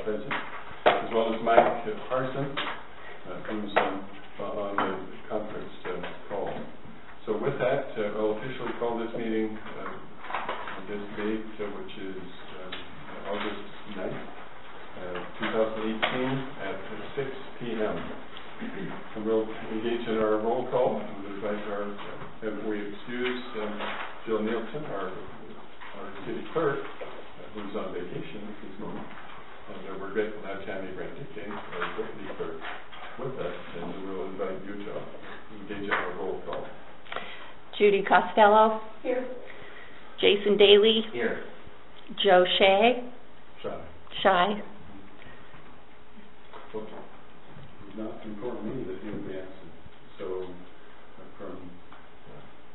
present, as well as Mike Parsons, who's on the conference call. So with that, I'll officially call this meeting on this date, which is August 9th, 2018 at 6 p.m. And we'll engage in our roll call. We excuse Jill Nielsen, our city clerk, who's on vacation at this moment. And we're grateful to have Tammy Brandick, our deputy clerk, with us, and we'll invite you to engage in our roll call. Judy Costello. Here. Jason Daly. Here. Joe Shea. Shy. Okay. He did not inform me that he would be absent. So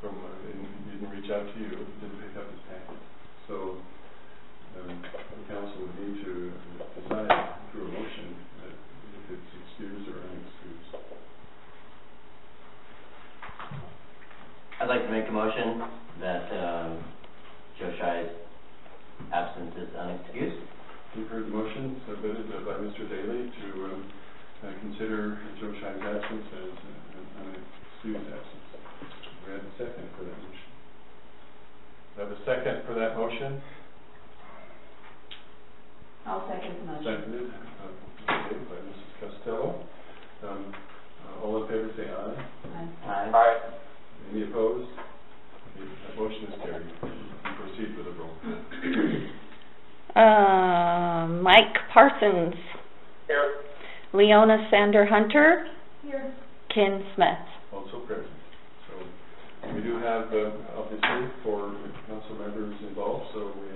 he didn't reach out to you, didn't pick up his packet. So the council would need to decide through a motion if it's excused or unexcused. I'd like to make a motion that Joe Shy's absence is unexcused. You've heard the motion submitted by Mr. Daly to consider Joe Shy's absence as an unexcused absence. We have a second for that motion. We have a second for that motion. I'll second the motion. Seconded by Mrs. Costello. All in favor say aye. Aye. Aye. Any opposed? That motion is carried. We proceed with the roll. Mike Parsons. Here. Leona Sander Hunter. Here. Ken Smith. Also present. So we do have, obviously, 4 council members involved, so we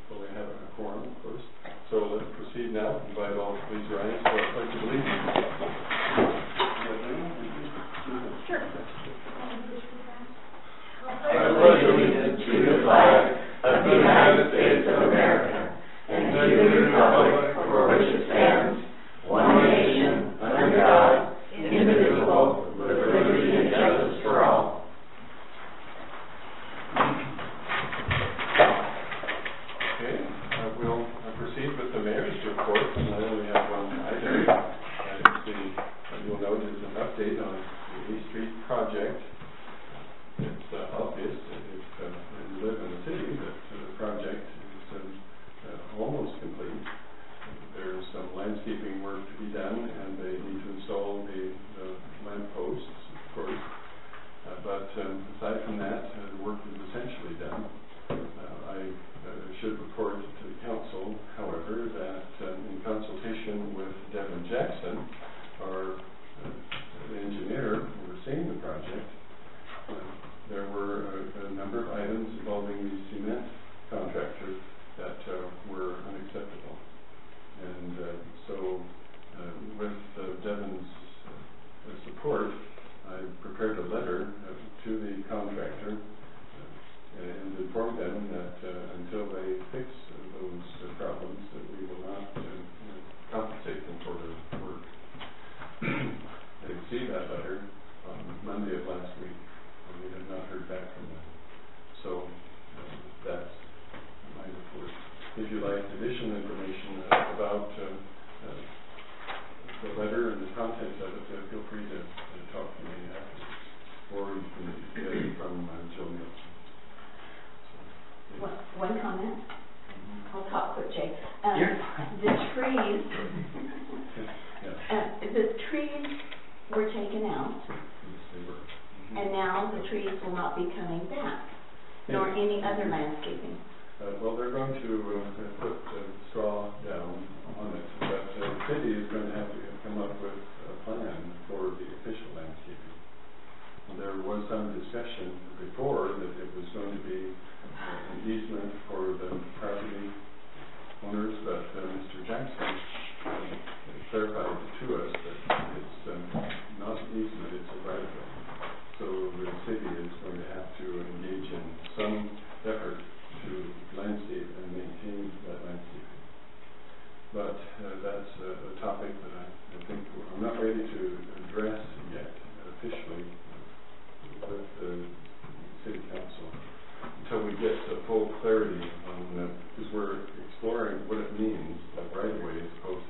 fully have a quorum, of course. So let's proceed now. Invite all to please rise for our pledge of allegiance. Sure. I pledge allegiance to the flag of the United States of America and to the republic for which it stands, one nation, under God, indivisible, with liberty and justice for all. Okay, we'll proceed with the mayor's report. And I only have one item. You'll note is an update on the East Street project. It's obvious that if you live in the city that the project is almost complete. There's some landscaping work to be done, and they need to install the lamp posts, of course. But aside from that, the work is essentially done. I should report to the council, however, that in consultation with Devin Jackson, our engineer overseeing the project, there were a number of items involving the cement contractor that were unacceptable. And so with Devin's support, I prepared a letter to the contractor and informed them that until they fix those problems, that we will not compensate them for their work. I received that letter on Monday of last week, and we have not heard back from them. So that's my report. If you'd like additional information about the letter and the contents of it, feel free to talk to me afterwards, or you can get it from Jill Nielsen. One comment. I'll talk quick, Jay. The trees were taken out, and now the trees will not be coming back, nor any other landscaping. Well, they're going to put straw down on it, but the city is going to have to come up with a plan for the official landscaping. There was some discussion before that it was going to be an easement for the property owners, but Mr. Jackson clarified to us that it's not an easement, it's a right-of-way. So the city is going to have to engage in some effort to landscape and maintain that landscaping. But that's a topic that I think I'm not ready to address yet officially with the City Council until we get full clarity on because we're exploring what it means, like right-of-way as opposed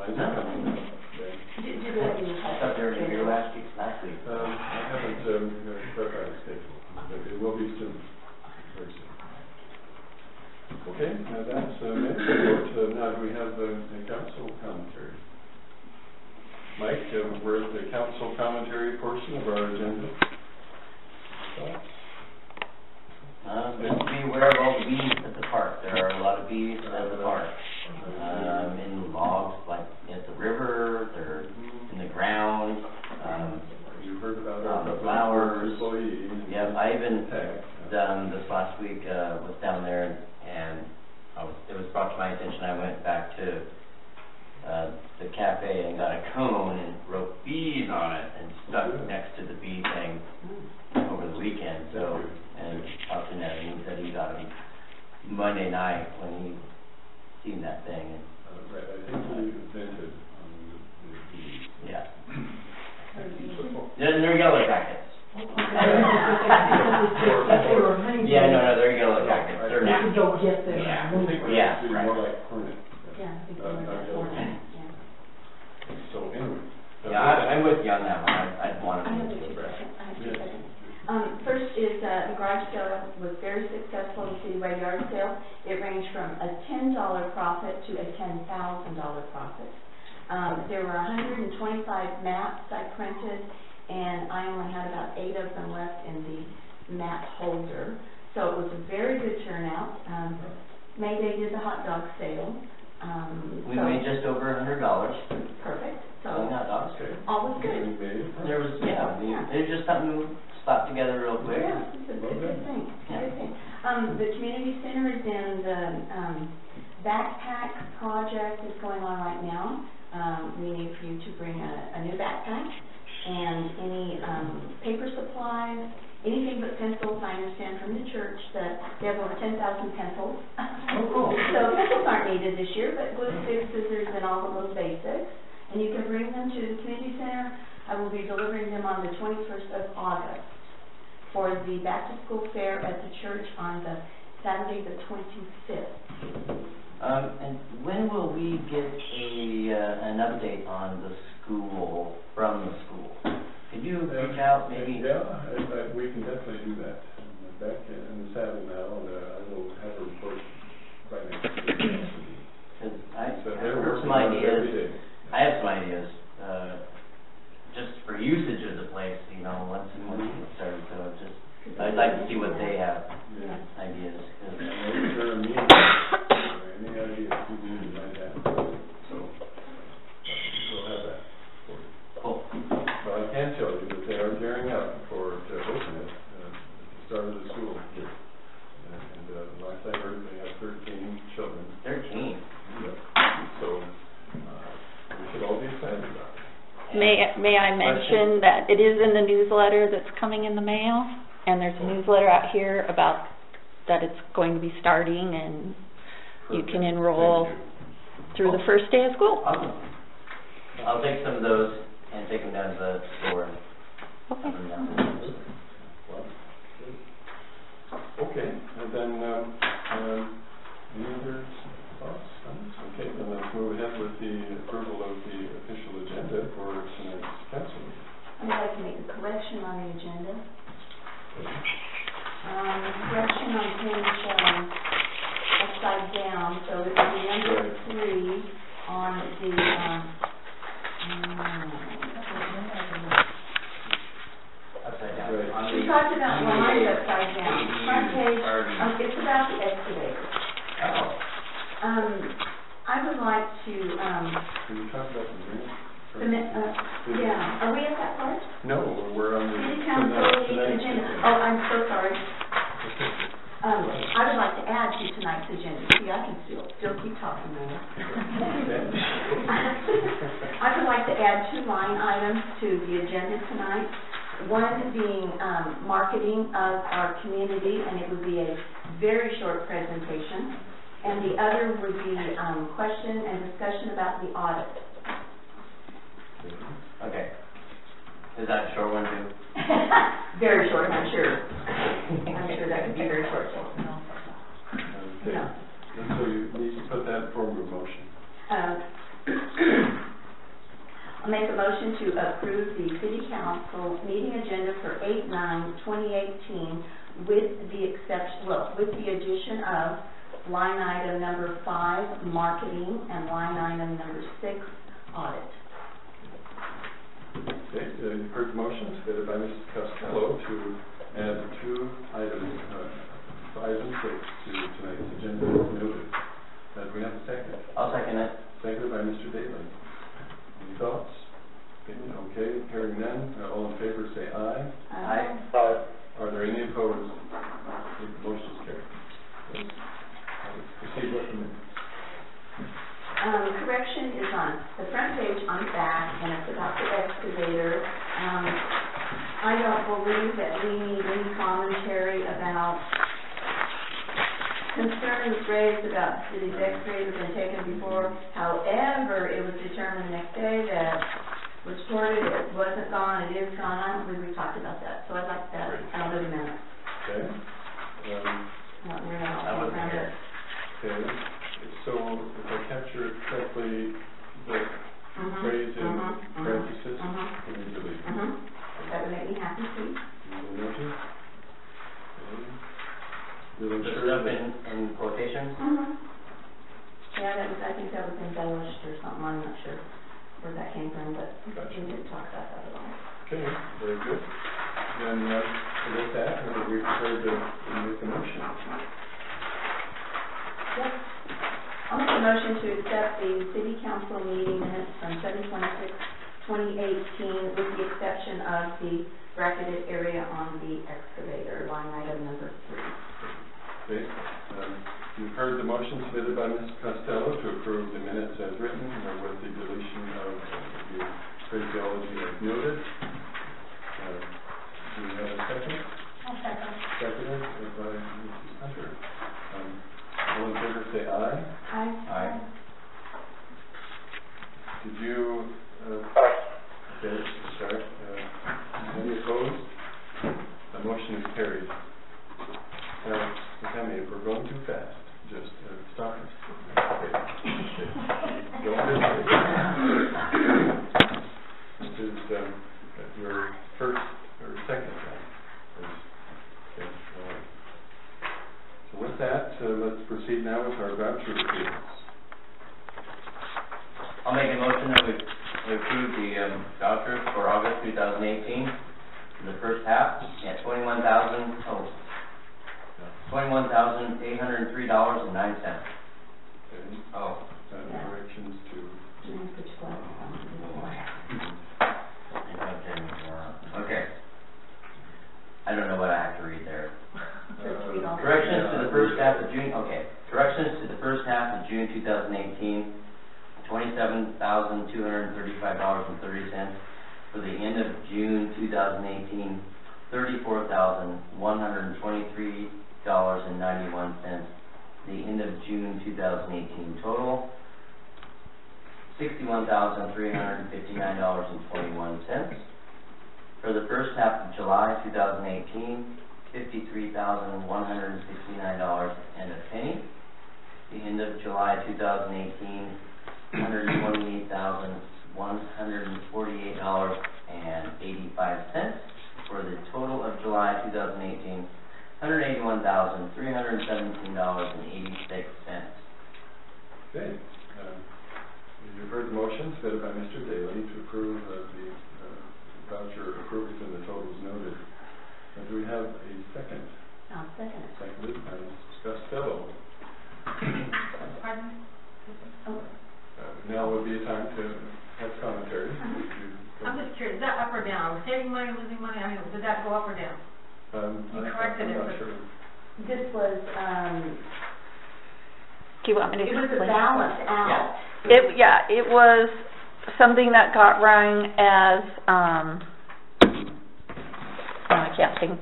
Is it coming? Okay. Did we have any I thought they were here last week. I haven't, clarified the schedule, but it will be soon, very soon. Okay, now that's, next report. Now do we have the council commentary? Mike, we're at the council commentary portion of our agenda. Thoughts? Just be aware of all the bees at the park. There are a lot of bees at the park. In logs, like at the river, they're in the ground. You heard about on our the flowers. employee. Yeah, I even this last week was down there, and it was brought to my attention. I went back to the cafe and got a cone and wrote bees on it and stuck next to the bee thing over the weekend. So, and talked to Ned, and he said he got them Monday night when he seen that thing. And, right, I think he invented the bees. yeah. They're yellow jackets. Yeah, no, they're yellow jackets. They're nasty. Don't get there. I think Yeah, it's right. more like hornet. Yeah, I think So anyway. Yeah, I'm with you on that one. I'd want I to. have 2 seconds. First is, the garage sale was very successful, the citywide yard sale. It ranged from a $10 profit to a $10,000 profit. There were 125 maps I printed, and I only had about 8 of them left in the map holder. So it was a very good turnout. May Day did the hot dog sale. We made just over $100. Perfect. So Selling hot dogs. all was good. There was, it was just something slapped together real quick. Yeah, it's a good thing. Good thing. The community center is in the backpack project is going on right now. We need for you to bring a new backpack and any paper supplies, anything but pencils. I understand from the church that they have over 10,000 pencils. Oh, cool. So pencils aren't needed this year, but glue, sticks, scissors, and all of those basics. And you can bring them to the community center. I will be delivering them on the 21st of August for the back to school fair at the church on the Saturday the 25th. And when will we get an update on the school, from the school? Could you reach out maybe? Yeah, we can definitely do that. I'm back in the saddle now, and I will have a report by next week. Because I have working some on it every ideas. day. I have some ideas, just for usage of the place, once people start. So I'd like to see what they have ideas. And maybe there are meetings, any ideas you might have. So we'll have that for you. Cool. But I can tell you that they are gearing up to open it at the start of the school year. And last I heard, they have 13 children. 13. Yep. So we should all be excited about it. May I mention that it is in the newsletter that's coming in the mail, and there's a newsletter out here about that it's going to be starting, and you can enroll through the first day of school. Awesome. I'll take some of those and take them down to the store. Okay. Okay, and then any other thoughts? Okay, then let's move ahead with the approval of the official agenda for tonight's council meeting. I'd like to make a correction on the agenda. Correction on page upside down, so it would be number 3 on the Upside down. Right. we talked about lines upside down. Front page, it's about the excavator. Oh. I would like to Can you talk about the minutes? yeah. Are we at that part? No, we're on the City council tonight's agenda. agenda. Oh, I'm so sorry. I would like to add to tonight's agenda. See, I can still keep talking now. I would like to add 2 line items to the agenda tonight. One being marketing of our community, and it would be a very short presentation. And the other would be question and discussion about the audit. Okay. Is that a short one too? Very short, I'm sure. I'm sure that could be very short. Okay. No. And so you need to put that in form of motion. I'll make a motion to approve the city council meeting agenda for 8/9/2018 with the addition of line item number 5, marketing, and line item number 6, audit. Okay, you've heard the motion submitted by Mrs. Costello to add 2 items, 5 and 6, to tonight's agenda as noted. Do we have a second? I'll second it. Seconded by Mr. Daly. Any thoughts? Okay, hearing none, all in favor say aye. Aye. Are there any opposed? The motion is carried. Let's proceed with the minutes. Correction is on the front page on the back, and it's about the excavator. I don't believe that we need any commentary about concerns raised about the city's excavator been taken before. However, it was determined the next day that was reported it wasn't gone, it is gone. I don't believe we talked about that, so I'd like that out of the minutes. Okay. Okay. So if I capture it correctly, the phrase in parentheses, can we delete it? That would make me happy, please. Okay. We'll The ensure stuff that in quotations? Yeah, that was, I think that was embellished or something, I'm not sure where that came from, but we didn't talk about that at all. Okay, very good. Then with that, we're prepared to make the motion. Yep. I'll make a motion to accept the city council meeting minutes from 7/26/2018 with the exception of the bracketed area on the excavator, line item number 3. Okay. You've heard the motion submitted by Ms. Costello to approve the minutes as written with the deletion of the phraseology as noted. Do we have a second? I'll second. Seconded by Mrs. Hunter. All in favor say aye. Aye. Aye. Did you, okay, sorry, any opposed? The motion is carried. Tammy, if we're going too fast, just stop us. Okay. Go ahead. This is your first or second time. Okay, all right. So with that, let's proceed now with our voucher appeals. I'll make a motion that we approve the vouchers for August 2018 in the first half at $21,803.09. Okay. Oh. Corrections to. Okay. I don't know what I have to read there. Corrections to the first half of June. Okay. Corrections to the first half of June 2018. $27,235.30. For the end of June 2018, $34,123.91. The end of June 2018 total, $61,359.21. For the first half of July 2018, $53,169.01. The end of July 2018, $128,148.85. For the total of July 2018, $181,317.86. Okay. You've heard the motion submitted by Mr. Daly to approve the voucher approvals and the totals noted. Do we have a second? I'll second it. Seconded by Mrs. Costello. Pardon? Now would be a time to have commentary. I'm just curious, is that up or down? Are we saving money, losing money? I mean, did that go up or down? You corrected it. I'm not sure. This was, Do you want me to it was a explain? balance out. It was something that got rung as, I can't think.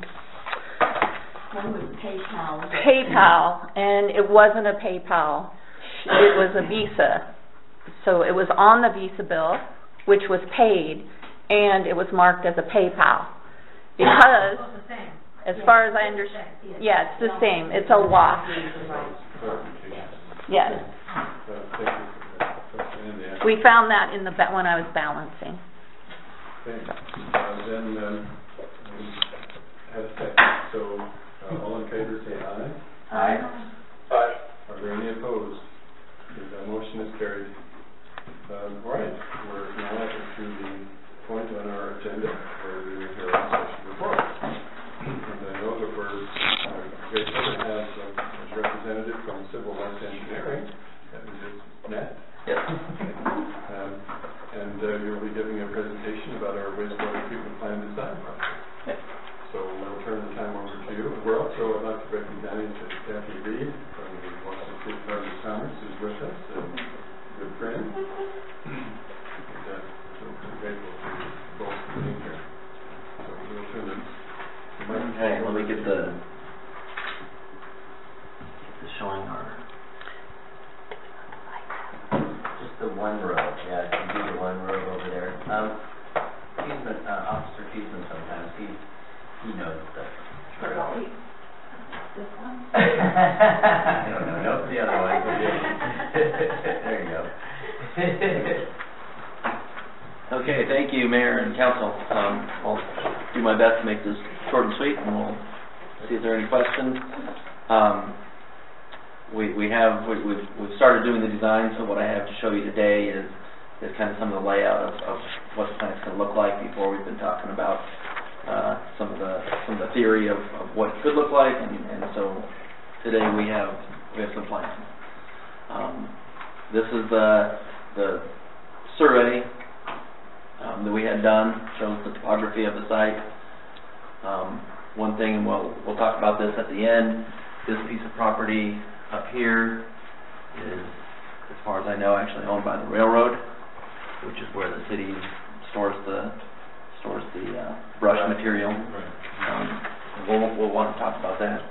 One was PayPal. PayPal, and it wasn't a PayPal. It was a Visa. So it was on the Visa bill, which was paid, and it was marked as a PayPal. Because, Well, it's the same. as far as I understand, yeah, it's the same. It's a wash. Clarification. Yes. Thank you for that. And the We found that in the, when I was balancing. Okay, then, have a second, so, all in favor say aye. Aye. Aye. Are there any opposed? Okay, that motion is carried. All right, we're now to the point on our agenda where we will hear our special report. And I know that we're grateful to have a representative from Civil Works Engineering that we just met. Yes. And you'll be giving a presentation about our wastewater treatment plan design process. Yes. So we'll turn the time over to you. We're also, I'd like to recognize Kathy Reed from the Washington State Department of Commerce who's with us, a good friend. And so we're grateful for you both for being here. So we'll turn the microphone. Okay, let me get the showing our... Just the one row, yeah, you do the one row over there. Cheeseman, Officer Cheeseman sometimes, he knows stuff. This one? I don't know, nope, the other one. There you go. Okay, thank you, Mayor and Council. I'll do my best to make this short and sweet, and we'll see if there are any questions. We've started doing the design, so what I have to show you today is kind of some of the layout of what the plant's going to look like. Before we've been talking about some of the theory of what it could look like, and so today we have some plans. This is the survey that we had done, shows the topography of the site. One thing, and we'll talk about this at the end, this piece of property up here is, as far as I know, actually owned by the railroad, which is where the city stores the brush material. We'll want to talk about that.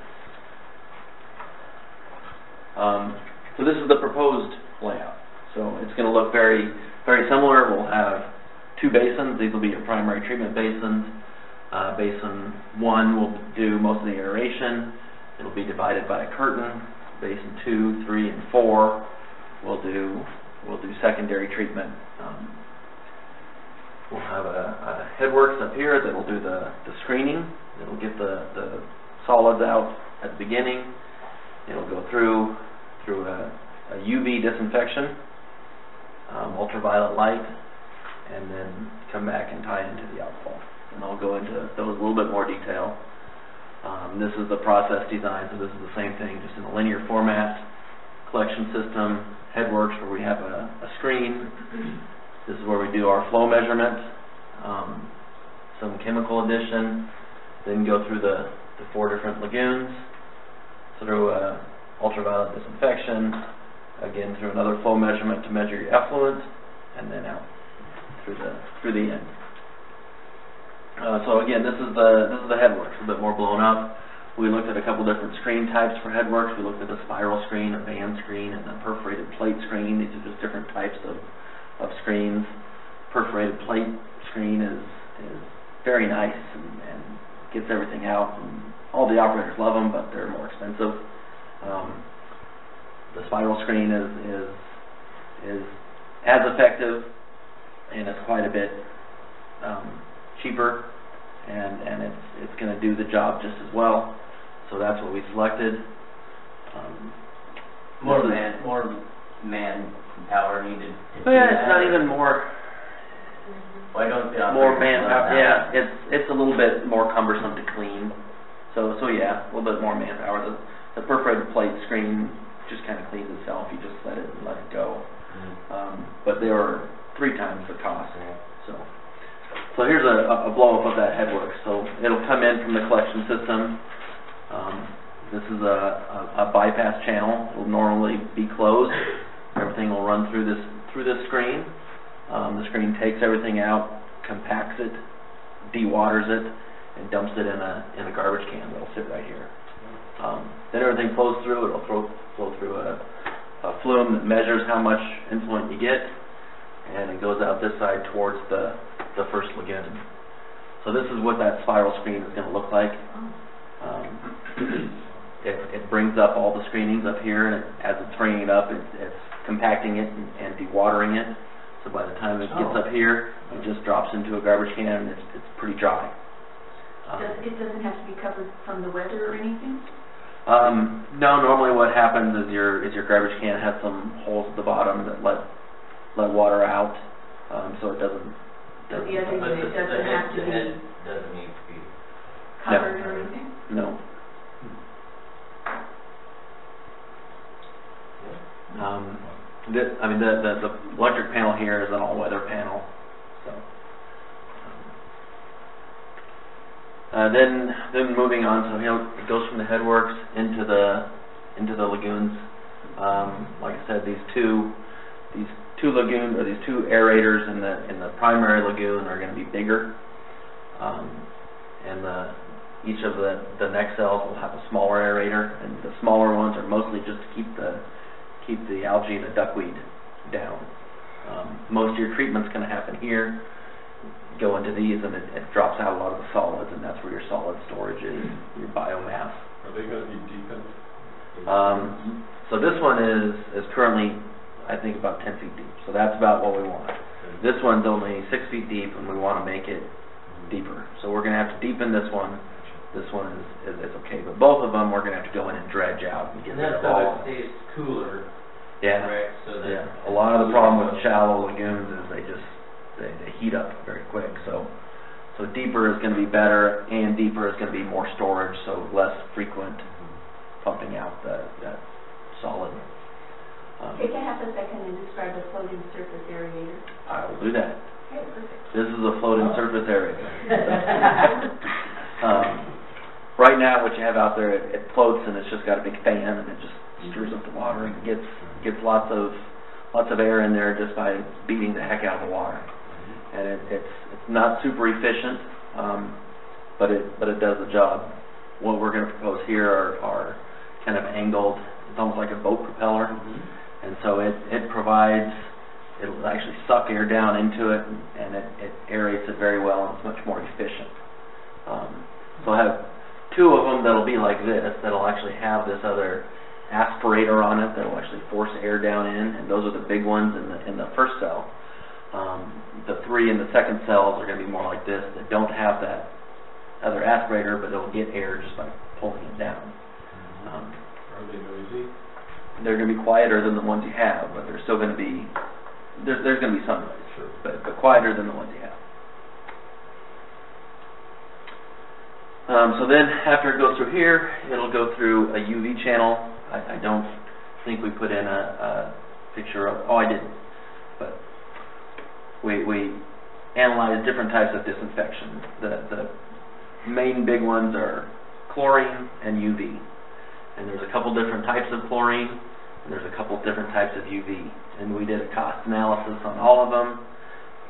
So this is the proposed layout. So it's going to look very, very similar. We'll have two basins. These will be your primary treatment basins. Basin 1 will do most of the aeration. It'll be divided by a curtain. Basin 2, 3, and 4 will do secondary treatment. We'll have a headworks up here that will do the screening. It'll get the solids out at the beginning. It'll go through a UV disinfection, ultraviolet light, and then come back and tie into the outfall. And I'll go into those a little bit more detail. This is the process design, so this is the same thing, just in a linear format. Collection system, headworks where we have a screen. This is where we do our flow measurement, some chemical addition, then go through the 4 different lagoons, through ultraviolet disinfection, again through another flow measurement to measure your effluent, and then out through the end. So again, this is the headworks, a bit more blown up. We looked at a couple different screen types for headworks. We looked at a spiral screen, a band screen, and a perforated plate screen. These are just different types of screens. Perforated plate screen is very nice and gets everything out. And all the operators love them, but they're more expensive. The spiral screen is as effective, and it's quite a bit cheaper, and it's going to do the job just as well. So that's what we selected. More manpower needed. Yeah, it's not even more. Why don't the more manpower? Yeah, it's a little bit more cumbersome to clean. So yeah, a little bit more manpower. The perforated plate screen just kind of cleans itself. You just let it go. But they were 3 times the cost. So here's a blow up of that headwork. So it'll come in from the collection system. This is a bypass channel. It will normally be closed. Everything will run through this screen. The screen takes everything out, compacts it, dewaters it, and dumps it in a garbage can that'll sit right here. Then everything flows through. It'll flow through a flume that measures how much influent you get, and it goes out this side towards the first lagoon. So this is what that spiral screen is going to look like. It brings up all the screenings up here, and as it's bringing it up, it's compacting it and dewatering it. So by the time it gets up here, it just drops into a garbage can, and it's pretty dry. It doesn't have to be covered from the weather or anything? No, normally what happens is your garbage can has some holes at the bottom that let water out, so it doesn't. So the other unit doesn't have to The head be doesn't need to be. covered or anything? No. The electric panel here is an all-weather panel. So, then moving on, so it goes from the headworks into the lagoons. Like I said, these two lagoons, or these two aerators in the primary lagoon are going to be bigger, and each of the next cells will have a smaller aerator, and the smaller ones are mostly just to keep the algae and the duckweed down. Most of your treatment's going to happen here, go into these, and it drops out a lot of the solids, and that's where your solid storage is, your biomass. Are they going to be deepened? So this one is currently, I think, about 10 feet deep. So that's about what we want. This one's only 6 feet deep, and we want to make it deeper. So we're going to have to deepen this one. This one is okay, but both of them we're going to have to go in and dredge out and get rid of all. And that's so it stays cooler. Yeah. Right. So that A lot of the problem with shallow lagoons is they heat up very quick. So deeper is going to be better, and deeper is going to be more storage, so less frequent pumping out that solid. Take a half a second and describe the floating surface aerator. I will do that. Okay, perfect. This is a floating surface area. Right now, what you have out there, it floats, and it's just got a big fan, and it just stirs up the water and gets lots of air in there just by beating the heck out of the water. And it's not super efficient, but it does the job. What we're going to propose here are kind of angled. It's almost like a boat propeller, and so it provides. It'll actually suck air down into it, and it aerates it very well, and it's much more efficient. So I have two of them that'll be like this, that'll actually have this other aspirator on it that'll actually force air down in, and those are the big ones in the first cell. The three in the second cells are going to be more like this, that don't have that other aspirator, but it'll get air just by pulling it down. Are they noisy? They're going to be quieter than the ones you have, but they're still going to be, there's going to be some noise, Sure. but quieter than the ones you have. So then, after it goes through here, it'll go through a UV channel. I don't think we put in a picture of, I did, but we analyzed different types of disinfection. The main big ones are chlorine and UV. And there's a couple different types of chlorine, and there's a couple different types of UV. And we did a cost analysis on all of them,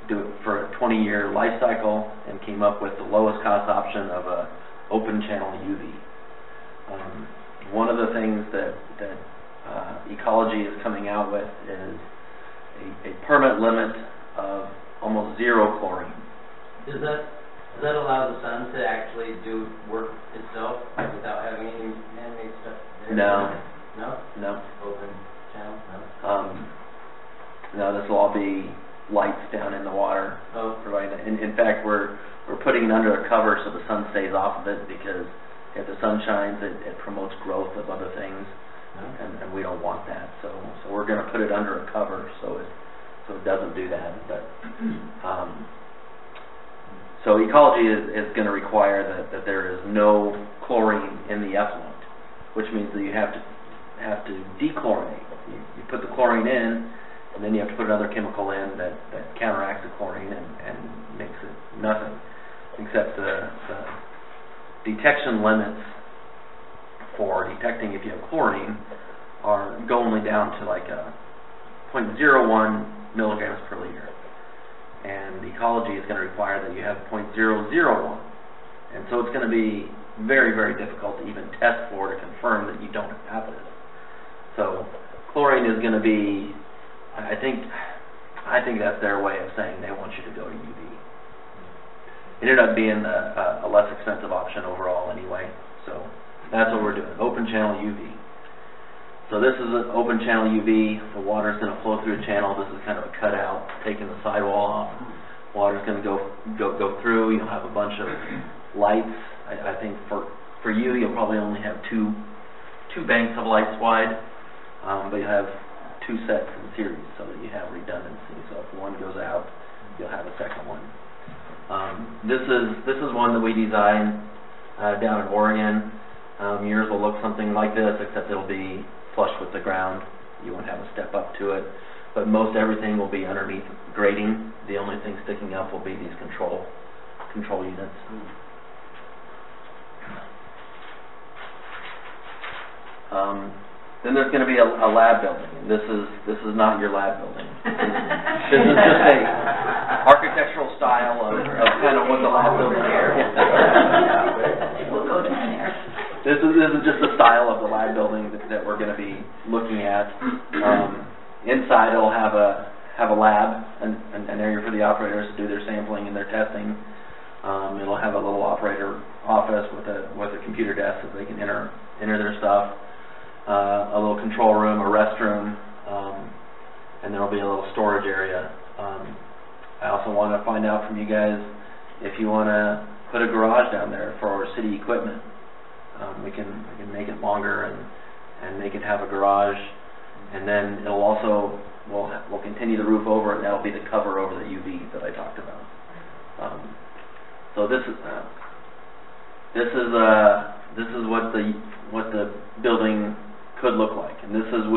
do it for a 20-year life cycle, and came up with the lowest cost option of a open channel UV. One of the things that ecology is coming out with is a permanent limit of almost zero chlorine. Does that allow the sun to actually do work itself without having any man-made stuff there? No. No? No. Open channel? No, this will all be lights down in the water. Oh. Providing that. In fact, we're putting it under a cover so the sun stays off of it, because if the sun shines, it promotes growth of other things, and we don't want that. So we're going to put it under a cover so it doesn't do that. But so ecology is going to require that there is no chlorine in the effluent, which means that you have to dechlorinate. You put the chlorine in, and then you have to put another chemical in that counteracts the chlorine and makes it nothing, except the detection limits for detecting if you have chlorine go only down to like 0.01 milligrams per liter. And ecology is going to require that you have 0.001. And so it's going to be very, very difficult to even test for to confirm that you don't have this. So chlorine is going to be, I think that's their way of saying they want you to go to UV. It ended up being a less expensive option overall anyway. So that's what we're doing, open channel UV. So this is an open channel UV. The water's going to flow through a channel. This is kind of a cutout, taking the sidewall off. Water's going to go through. You'll have a bunch of lights. I think for you, you'll probably only have two banks of lights wide, but you have 2 sets in series so that you have redundancy. So if one goes out, you'll have a second one. This is one that we designed down in Oregon. Yours will look something like this, except it'll be flush with the ground. You won't have a step up to it, but most everything will be underneath grading. The only thing sticking up will be these control units. Then there's going to be a lab building, and this is not your lab building. This is just a architectural style of kind of what the lab building is. We'll go down there. This is just the style of the lab building that we're going to be looking at. Inside it'll have a lab, an area for the operators to do their sampling and their testing. It'll have a little operator office with a computer desk so they can enter their stuff. A little control room, a restroom, and there'll be a little storage area. I also want to find out from you guys if you want to put a garage down there for our city equipment. We can make it longer and make it have a garage, and then it'll also we'll continue the roof over it, and that'll be the cover over the UV that I talked about. So this is what the building could look like, and this is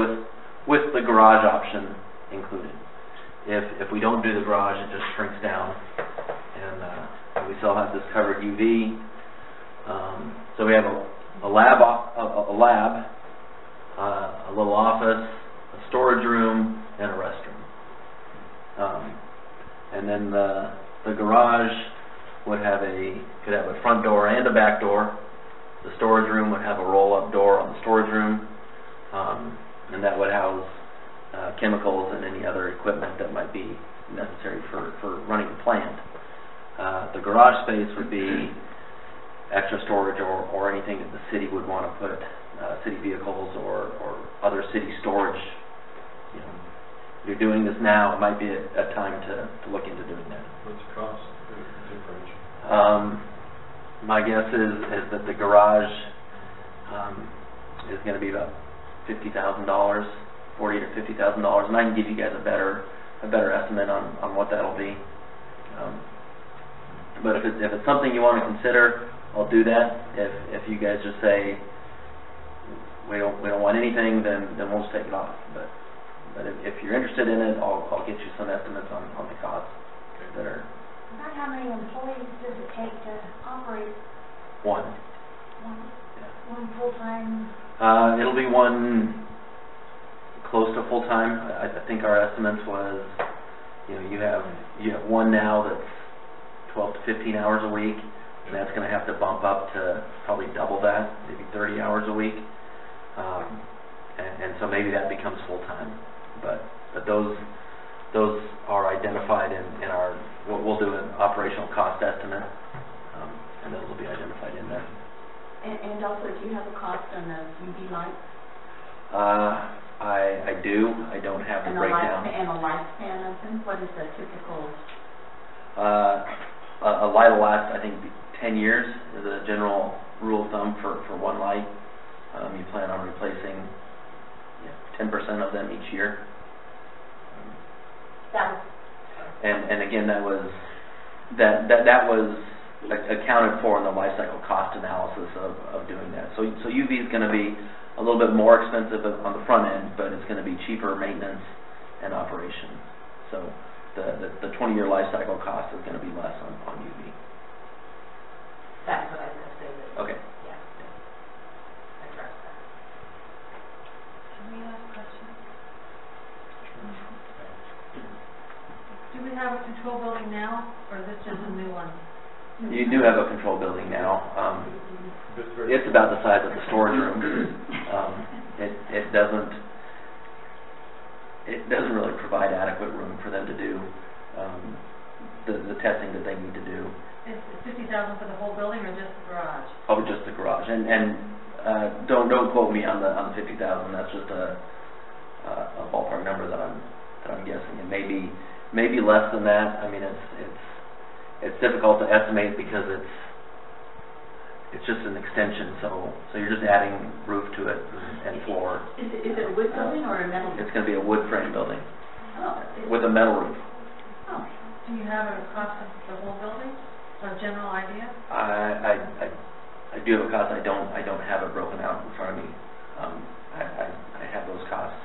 with the garage option included. If we don't do the garage, it just shrinks down, and we still have this covered UV. So we have a lab, a little office, a storage room, and a restroom. And then the garage could have a front door and a back door. The storage room would have a roll-up door on the storage room, and that would house chemicals and any other equipment that might be necessary for running the plant. The garage space would be extra storage or anything that the city would want to put, city vehicles or other city storage. You know, if you're doing this now, it might be a time to look into doing that. What's the cost differential? My guess is that the garage is going to be about $50,000, $40,000 to $50,000, and I can give you guys a better estimate on what that'll be. But if it's something you want to consider, I'll do that. If you guys just say we don't want anything, then we'll just take it off. But if you're interested in it, I'll get you some estimates on the costs that are. About how many employees does it take to operate? One. Yeah. One full-time? It'll be one close to full-time. I think our estimates was, you have one now that's 12 to 15 hours a week, and that's going to have to bump up to probably double that, maybe 30 hours a week. And so maybe that becomes full-time. But those are identified in our, we'll do an operational cost estimate, and those will be identified in there. And also, do you have a cost on those UV lights? I do. I don't have the breakdown. And a lifespan of them? What is the typical? A light will last, I think, 10 years is a general rule of thumb for one light. You plan on replacing 10% of them each year. And again, that was accounted for in the life cycle cost analysis of doing that. So UV is going to be a little bit more expensive on the front end, but it's going to be cheaper maintenance and operation. So the 20-year life cycle cost is going to be less on UV. That's what I was going to say. Okay. Yeah. Address that. Any other questions? Do we have a control building now, or is this just a new one? You do have a control building now. It's about the size of the storage room. It doesn't really provide adequate room for them to do the testing that they need to do. Is $50,000 for the whole building or just the garage? Probably just the garage, and don't quote me on the 50,000. That's just a ballpark number that I'm guessing. It may be less than that. I mean, it's difficult to estimate because it's just an extension. So you're just adding roof to it and floor. Is it a wood building or a metal? It's going to be a wood frame building with a Oh. metal roof. Oh. Do you have a cost of the whole building, a general idea? I do have a cost. I don't have it broken out in front of me. I have those costs.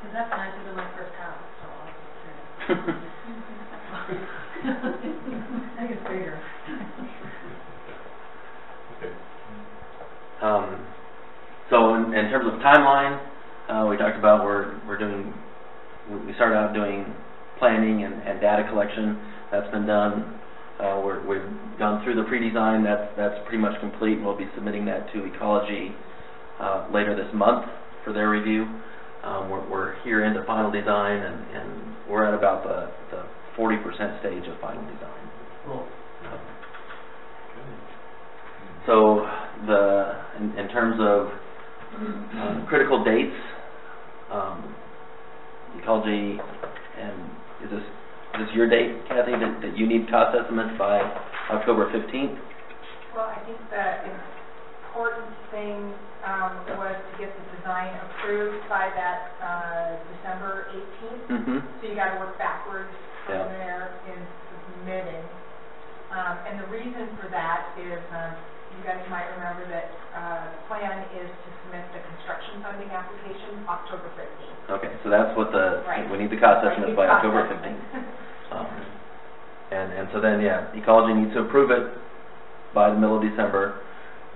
Because that's nicer than my first house, so I'll just say. I think it's bigger. Okay. So in terms of timeline, we talked about we started out doing planning and data collection. That's been done. We've gone through the pre-design. That's pretty much complete. We'll be submitting that to Ecology later this month for their review. We're here into final design, and we're at about the 40% stage of final design. Cool. So in terms of critical dates, Ecology, and is this your date, Kathy, that you need cost estimates by October 15th? Well, I think the important thing was to get the design approved by that December 18th. Mm-hmm. So you got to work backwards from Yeah. there in submitting. And the reason for that is you guys might remember that the plan is to submit the construction funding application October 15th. Okay, so that's what Right. we need the cost Right, estimates need by cost October estimates. 15th. And so then, yeah, Ecology needs to approve it by the middle of December.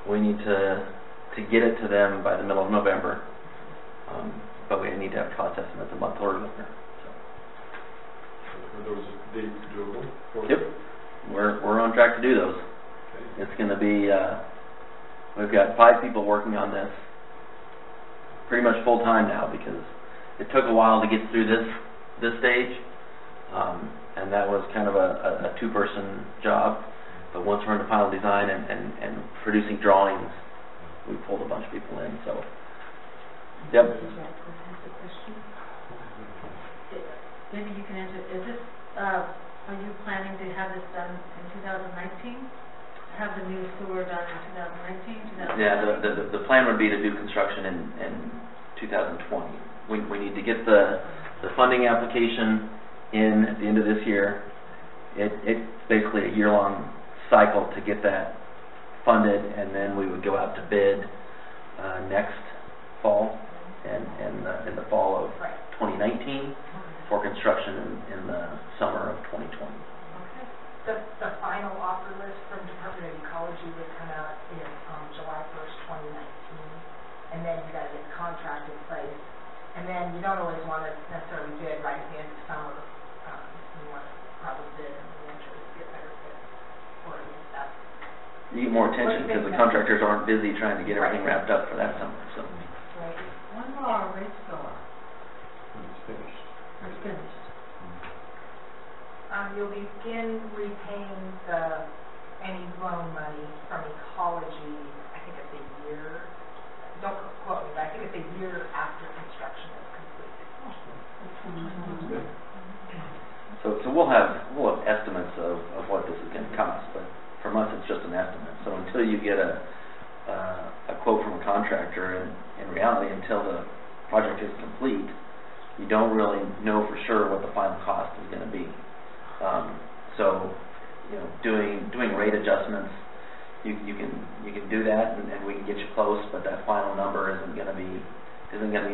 We need to get it to them by the middle of November. But we need to have cost estimates a month earlier. So. Are those dates doable? Yep, we're on track to do those. Okay. It's going to be, we've got 5 people working on this, pretty much full time now, because it took a while to get through this stage, and that was kind of a 2-person job. But once we're into final design and producing drawings, we pulled a bunch of people in. So, yep. Maybe you can answer, is this, are you planning to have this done in 2019? Have the new sewer done in 2019, 2020? Yeah, the plan would be to do construction in 2020. We need to get the funding application in at the end of this year. It's basically a year-long cycle to get that funded, and then we would go out to bid next fall and in the fall of 2019 for construction in the summer of 2020. Okay. The final offer list from Department of Ecology would come out July 1st, 2019, and then you got to get the contract in place. And then you don't always want to necessarily bid right at the end of summer. You want to probably bid in the winter to get better bids. Or at least that's... You get more attention because the contractors aren't busy trying to get everything wrapped up for that summer. So. Right. When will our rates go up? It's finished. It's finished. You'll begin repaying any loan money from Ecology, I think it's a year, don't quote me, but I think it's a year after construction is complete. Good. So we'll have estimates of what this is going to cost, but from us it's just an estimate. So until you get a quote from a contractor, and in reality, until the project is complete, you don't really know for sure what the final cost is going to be. So, doing rate adjustments, you can do that, and we can get you close, but that final number isn't going to be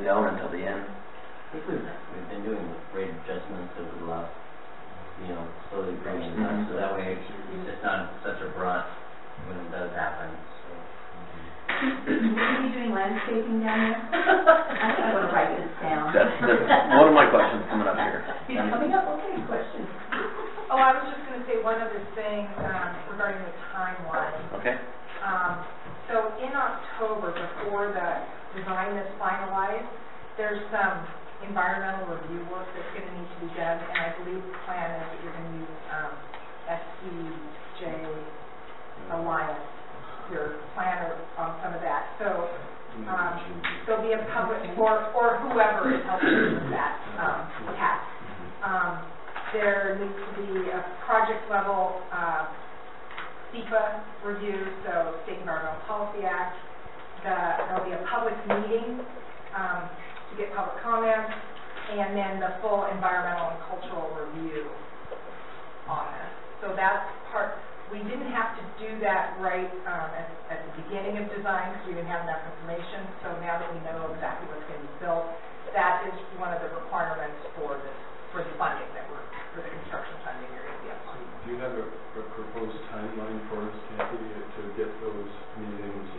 known until the end. I think we've been doing rate adjustments over the last, slowly bringing it up, so that way it's not such a brunt when it does happen. So. Will you be doing landscaping down there? I want to write this down. That's one of my questions coming up here. It's coming up, okay, question. Oh, I was just going to say one other thing regarding the timeline. Okay. So in October, before the design is finalized, there's some environmental review work that's going to need to be done, and I believe the plan is that you're going to use SCJ Alliance, your planner that, task. There needs to be a project level, SEPA review, so State Environmental Policy Act. There'll be a public meeting, to get public comments, and then the full environmental and cultural review on this. So that's part, we didn't have to do that right, at the beginning of design because we didn't have enough information. So now that we know exactly what's going to be built, that is one of the requirements for this, for the funding that for the construction funding you're going to be applying. Do you have a proposed timeline for us, Kathy, to get those meetings?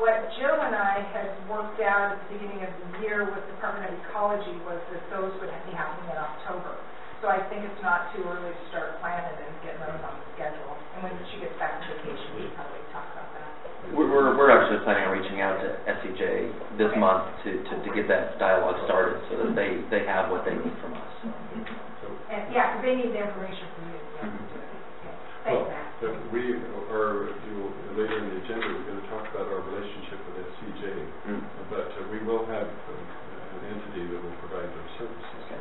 What Joe and I had worked out at the beginning of the year with the Department of Ecology was that those would be happening in October. So I think it's not too early to start planning and getting those on the schedule. And when she gets back from vacation, we can probably talk about that. We're actually planning on reaching out to SCJ this month to get that dialogue started so that they have what they need from us. And yeah, because they need the information from you. Thanks, Matt. We are, later in the agenda, we're going to talk about our relationship with SCJ, but we will have an entity that will provide those services. Okay.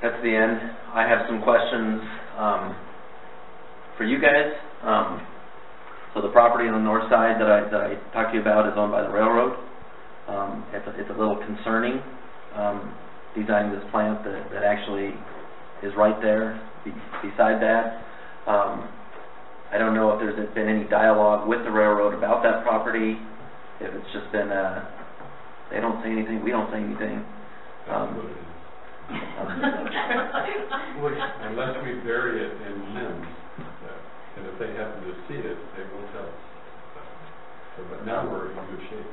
That's the end. I have some questions for you guys. So the property on the north side that I talked to you about is owned by the railroad. It's a little concerning, designing this plant that actually is right there beside that. I don't know if there's been any dialogue with the railroad about that property, if it's just been they don't say anything, we don't say anything. Unless we bury it in limbs, and if they happen to see it, they will tell us. But now we're in good shape.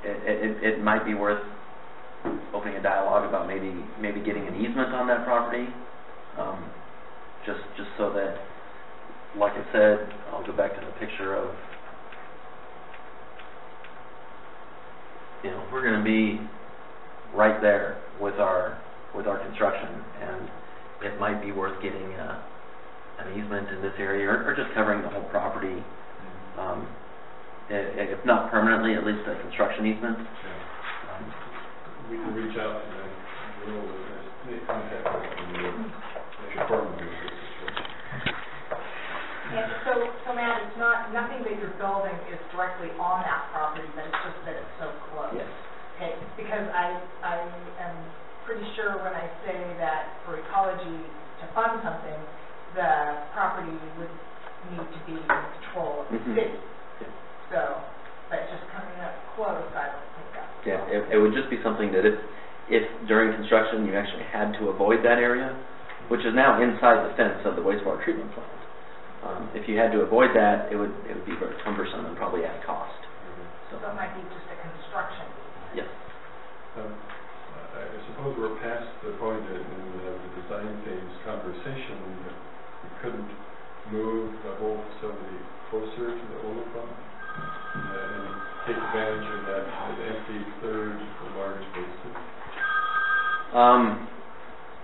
It might be worth opening a dialogue about maybe getting an easement on that property, just so that, like I said, I'll go back to the picture of, we're going to be right there with our construction, and it might be worth getting an easement in this area, or just covering the whole property, if not permanently, at least a construction easement. We can reach out to them. We'll make contact with them and inform them of the situation. And so Matt, it's nothing that you're building is directly on that property, but it's just that it's so close. Yes. Okay, because I am pretty sure when I say that for ecology to fund something, the property would need to be in control of the city. So, but just coming up close, I don't think that's... Yeah, it would just be something that if during construction you actually had to avoid that area, which is now inside the fence of the wastewater treatment plant. If you had to avoid that, it would be very cumbersome and probably add cost. So it might be just a construction. Yes. I suppose we're past the point in the design phase conversation that we couldn't move the whole facility closer to the Olafon and take advantage of that empty third large basin.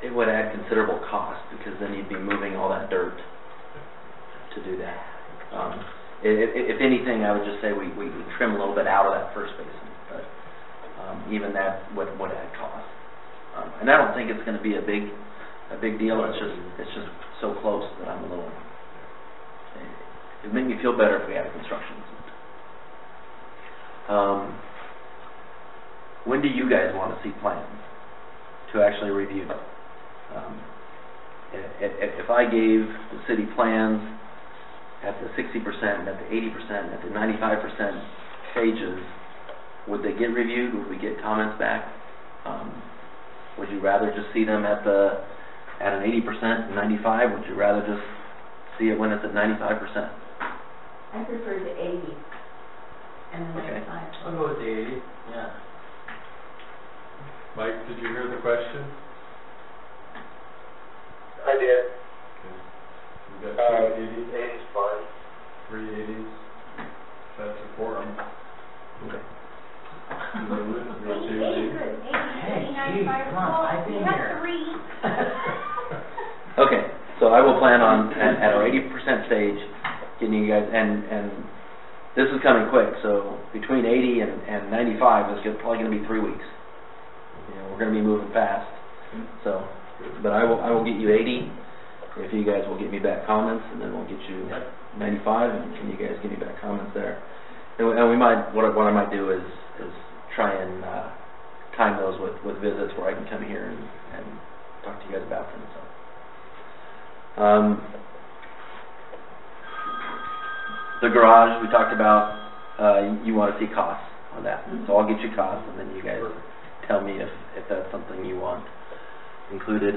It would add considerable cost because then you'd be moving all that dirt to do that. If anything, I would just say we trim a little bit out of that first basin, but even that would add cost. And I don't think it's going to be a big deal. It's just so close that I'm a little. It would make me feel better if we had a construction easement. When do you guys want to see plans to actually review them? If I gave the city plans at the 60%, at the 80%, at the 95% stages, would they get reviewed? Would we get comments back? Would you rather just see them at an 80% and 95%? Would you rather just see it when it's at 95%? I prefer the 80 and the 95. I'll go with the 80. Yeah. Mike, did you hear the question? I did. Okay. We got 280s, 80's fine. 380s. That's a quorum. Okay. We'll see. 80 good. 80, 95, come on, I've been here. 3. Okay, so I will plan on at our 80% stage getting you guys, and this is coming quick, so between 80 and 95 is probably going to be 3 weeks. You know, we're going to be moving fast. So, but I will get you 80 if you guys will get me back comments, and then we'll get you 95, and you guys give me back comments there. And we might, what I might do is try and time those with visits where I can come here and talk to you guys about them. So. The garage we talked about, you want to see costs on that. So I'll get you costs, and then you guys tell me if that's something you want included.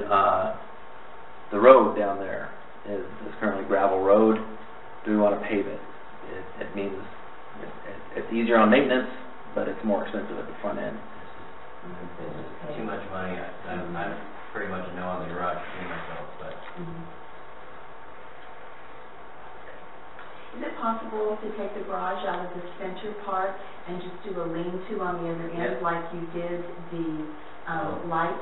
The road down there is currently gravel road. Do we want to pave it? It means it's easier on maintenance, but it's more expensive at the front end. It's too much money. I'm pretty much a no on the garage too myself, but. Is it possible to take the garage out of the center part and just do a lean-to on the other end, like you did the lights?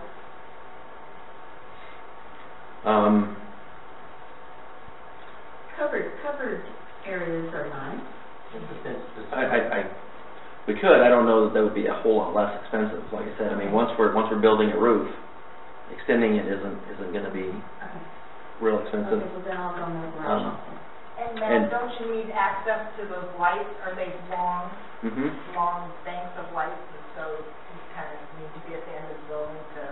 Covered areas are nice. We could. I don't know that would be a whole lot less expensive. Like I said, I mean, once we're building a roof, extending it isn't going to be real expensive. Okay, well then I'll go on the garage also. And Matt, don't you need access to those lights? Are they long, long banks of lights, and so you kind of need to be at the end of the building to...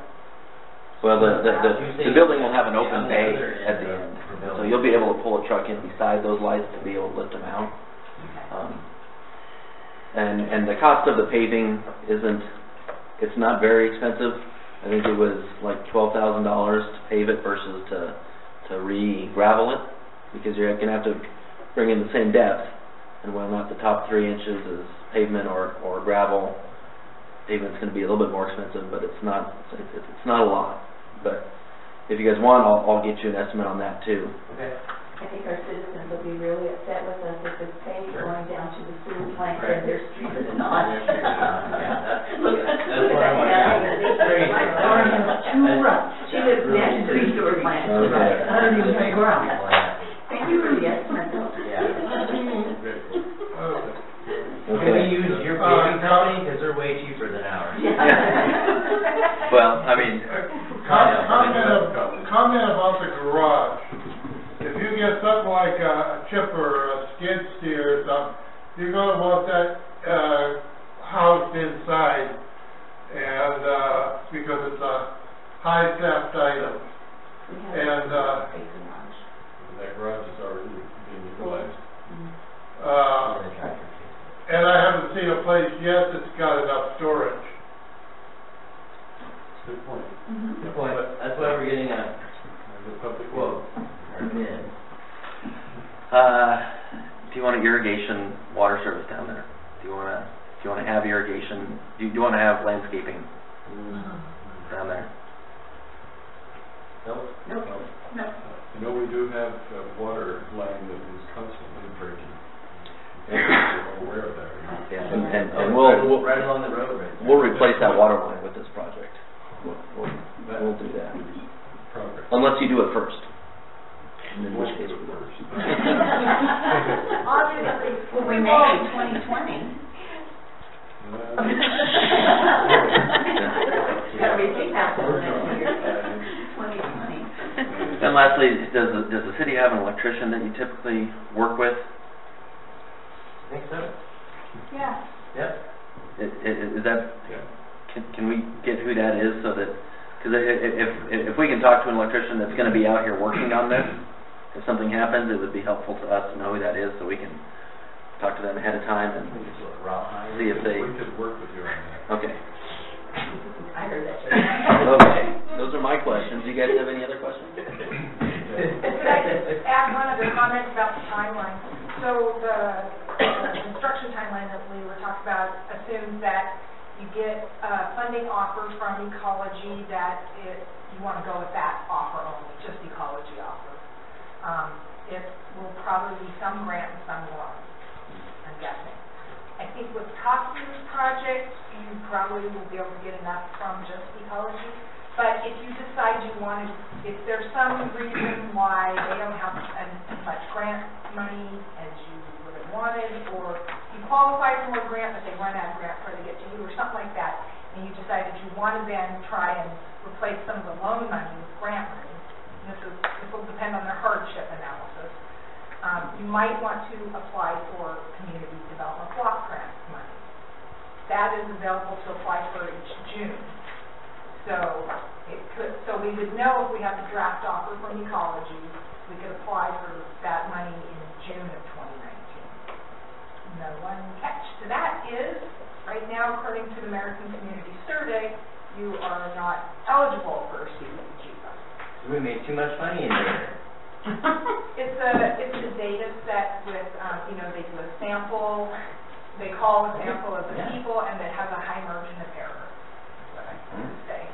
Well, the building will have an open bay at the end, so you'll be able to pull a truck in beside those lights to be able to lift them out. And the cost of the paving it's not very expensive. I think it was like $12,000 to pave it versus to re-gravel it, because you're going to have to bring in the same depth, and whether or not the top 3 inches is pavement or gravel, pavement's going to be a little bit more expensive, but it's not a lot. But if you guys want, I'll get you an estimate on that too. Okay. I think our citizens will be really upset with us if it's paved going down to the sewer plant and their street is not. Look at that. Too rough. She lives next to the sewer plant. I don't even think we're on that. Thank you for the estimate. Can we use your paving company, because they're way cheaper than ours? Well, I mean, comment about the garage. If you get something like a chipper or a skid steer or something, you're going to want that housed inside, and because it's a high theft item. And that garage is already being utilized. And I haven't seen a place yet that's got enough storage. Good point. Good point. That's why we're getting a public quote. Or bid. do you want an irrigation water service down there? Do you want to have irrigation? Do you want to have landscaping down there? Nope. I know we do have a water line that is constantly breaking. I'm aware of that. Yeah, and we'll right along the road, right? We'll replace that water line with this project. We'll do that. Progress. Unless you do it first. In which case we will. Obviously, Well, we may in 2020. Gotta rethink that for next year. 2020. And lastly, does the city have an electrician that you typically work with? I think so. yeah. Yep. Is that? Can we get who that is, so that, because if we can talk to an electrician that's going to be out here working on this, if something happens, it would be helpful to us to know who that is, so we can talk to them ahead of time and see if they. We could work with you on that. Okay. I heard that. Okay. Those are my questions. Do you guys have any other questions? Could I just add one other comment about the timeline? So the construction timeline that we were talking about assumes that you get a funding offer from Ecology that you want to go with that offer only, just Ecology offer. It will probably be some grant and some loan, I'm guessing. I think with cost of this project, you probably will be able to get enough from just Ecology. But if you decide you want to, if there's some reason why they don't have as much grant money as you would have wanted, or qualify for more grant, but they run out of grant before they get to you or something like that, and you decide that you want to then try and replace some of the loan money with grant money, and this will depend on their hardship analysis, you might want to apply for community development block grant money. That is available to apply for each June. So we would know if we have a draft offer from ecology, we could apply for that money in June of 2019. The one catch to that is, right now, according to the American Community Survey, you are not eligible for a CDBG fund. We made too much money in there. It's a data set with, they do a sample, they call a sample of the people, and it has a high margin of error, is what I would say.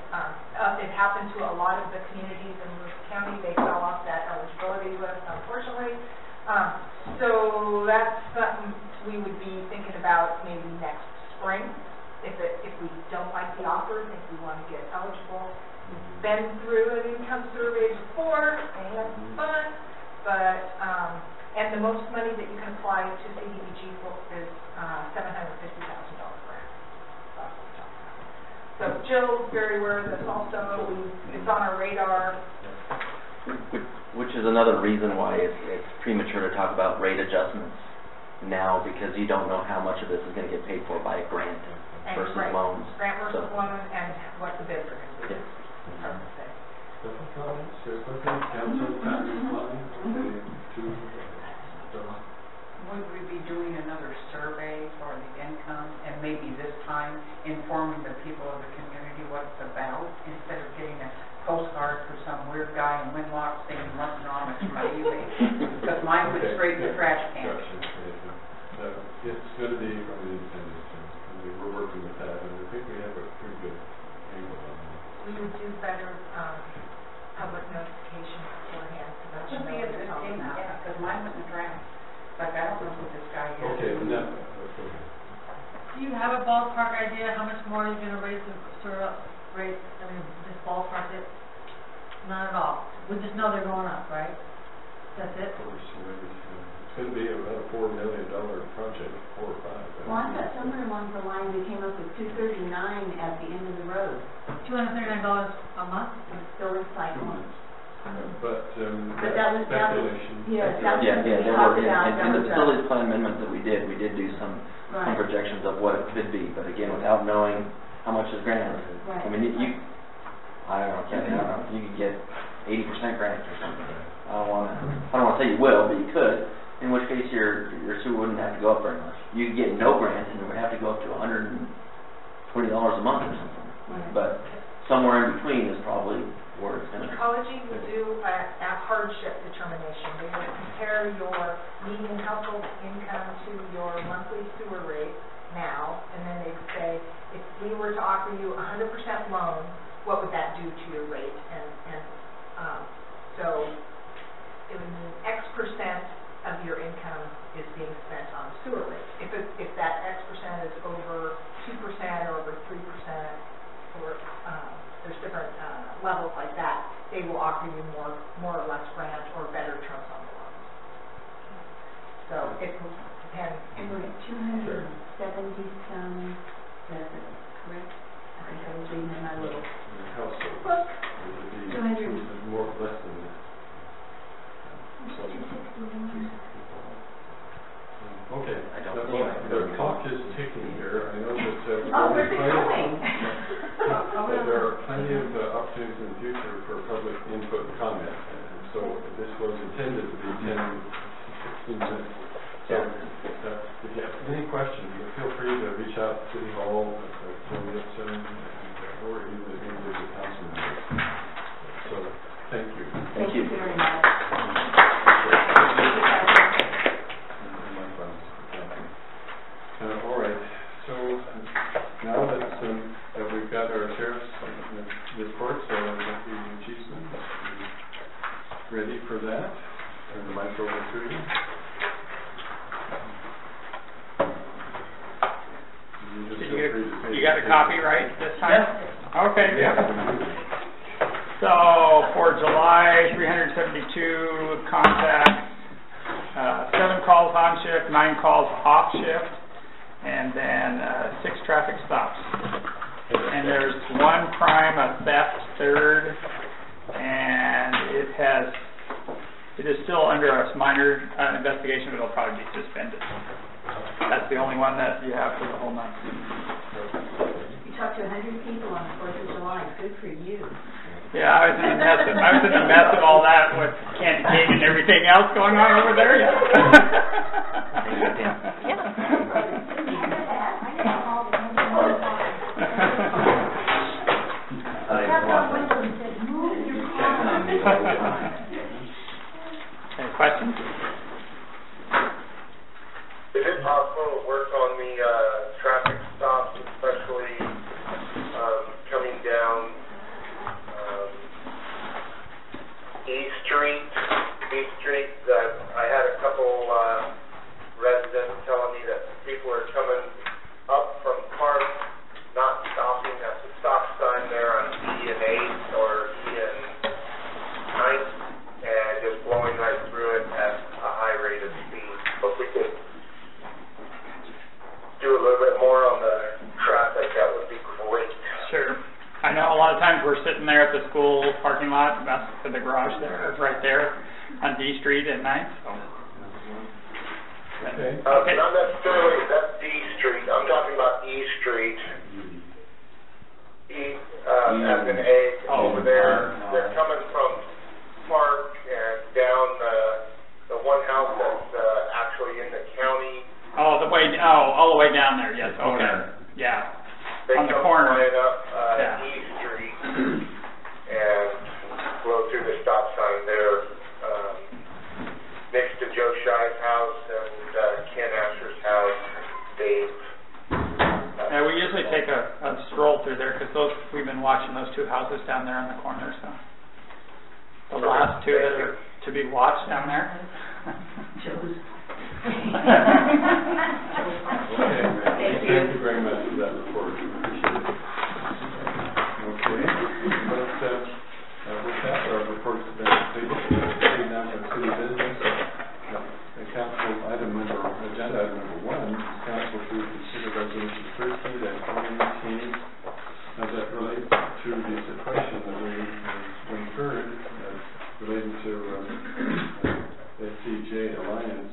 It happened to a lot of the communities in Lewis County. They fell off that eligibility list, unfortunately. So that's something we would be thinking about maybe next spring. If we don't like the offer, think we want to get eligible. We've been through an income survey before, and it's fun, but, and the most money that you can apply to CDBG is $750,000 grant. That's what we're talking about. So Jill's very aware of this also. It's on our radar. Which is another reason why it's premature to talk about rate adjustments now, because you don't know how much of this is going to get paid for by a grant versus loans. Grant versus loan, and what the bids are going to be. Hard to say. Couple comments, council, Would we be doing another survey for the income, and maybe this time informing the people of the community what it's about, instead of getting a postcard for some weird guy in Winlock saying what's wrong with my because mine went straight to the trash can. It's going to be from the intended, and we're working with that, and I think we have a pretty good angle on that. We would do better public notification beforehand, so that you Should be know a good thing, yeah, because mine went in the trash. Like, I don't know who this guy is. Okay, no, Do you have a ballpark idea how much more you're gonna raise the sort of rate, just ballpark it? Not at all. We just know they're going up, right? That's it? of course, it's going to be about a $4 million project, 4 or 5. Well, I thought somewhere along the line we came up with $239 at the end of the road. $239 a month? For building cycle. But that was speculation. Yeah, that was there were, in the facilities plan amendment that we did do some projections of what it could be, but again, without knowing how much is granted. Right. I mean, I don't know, you could get 80% grant or something. I don't want to say you will, but you could, in which case your sewer wouldn't have to go up very much. You could get no grant, and it would have to go up to $120 a month or something. Right. But somewhere in between is probably where it's going to be. Ecology will do a hardship determination. They're going to compare your median household income to your monthly sewer rate now, and then they'd say, if we were to offer you 100% loan, what would that do to your rate? And so it would mean X percent of your income is being spent on sewer rates. If that X percent is over 2% or over 3%, or there's different levels like that, they will offer you more or less grant or better terms on the loans. So it will depend. And we're at 270-some residents, correct? I think I was reading in my little Household. book. It would be 200. more or less than that. Okay. I don't Well, think the clock is ticking here. I know that Oh, where's it going? there are plenty of opportunities in the future for public input and comment. And so this was intended to be 10, 16 minutes. So if you have any questions, feel free to reach out to City Hall, Tim Nixon, or even the individual council members. So thank you. Thank you very much. All right, so now that we've got our sheriff's report, so I think the chiefsman is ready for that. Turn the mic over to you. You got a copy right this time? Yeah. Okay, yeah. So for July, 372 contacts, 7 calls on shift, 9 calls off shift. and then 6 traffic stops. And there's 1 crime, a theft, third, and it is still under a minor investigation, but it'll probably be suspended. That's the only one that you have for the whole month. You talked to 100 people on the 4th of July. Good for you. Yeah, I was in the mess of all that with candy cane and everything else going on over there. Yeah. Any questions? Is it possible to work on the traffic stops, especially coming down East Street? I had a couple residents telling me that people are coming up from Park, not stopping at the stop sign there on E and 8 or E and 9th, and just blowing right through it at a high rate of speed. But we could do a little bit more on the traffic, that would be great. Sure. I know a lot of times we're sitting there at the school parking lot, that's to the garage there, it's right there on D Street at night. So. Okay. Not necessarily that D Street, I'm talking about E Street. As an egg over there. They're coming from Park and down the one house that's actually in the county. Oh, all the way down there, yes, okay. Yeah. They on the come corner. flying up E Street and blow through the stop sign there next to Joe Shive's house and Ken Asher's house, Dave. Yeah, we usually take a stroll through there because we've been watching those 2 houses down there on the corner. So the last 2 that are to be watched down there. Joe's. Okay, thank you very much for that report. Appreciate it. Okay, with that, our report's been completed. Moving on to city business. Agenda item number 1 is council to consider resolution 13-2018 that relates to the question that we heard relating to SCJ Alliance,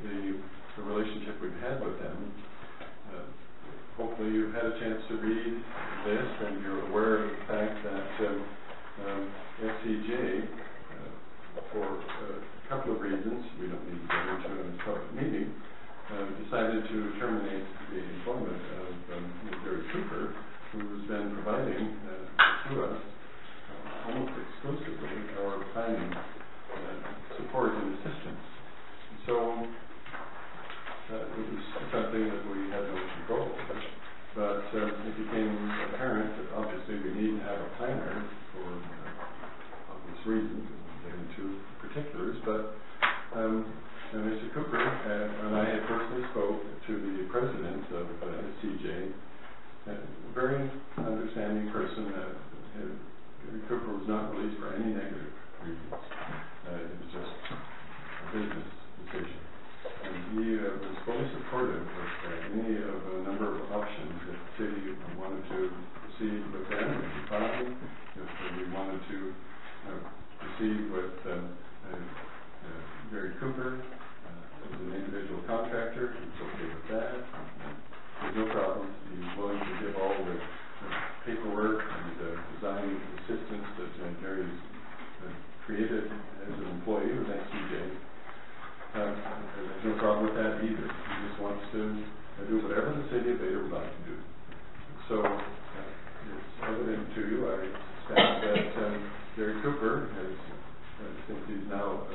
the relationship we've had with them. Hopefully you've had a chance to read this and you're aware of the fact that SCJ, for a couple of reasons, we don't need to get into it in a public meeting, decided to terminate the employment of Gary Cooper, who's been providing to us almost exclusively our planning support and assistance. So it was something that we had no control over, but it became apparent that obviously we need to have a planner for obvious reasons. We won't get into particulars, but Mr. Cooper and I had personally spoke to the president of SCJ, a very understanding person. Gary Cooper was not released for any negative reasons. It was just a business decision. And he was fully supportive of any of a number of options. If the city wanted to proceed with them, it would be fine. If we wanted to proceed with Gary Cooper as an individual contractor, he was okay with that. There's no problem. He was willing to give all the paperwork and design assistance that Gary's created as an employee with SCJ. There's no problem with that either. He just wants to do whatever the city of Vader would like to do. So it's evident to you, I suspect, that Gary Cooper has, since he's now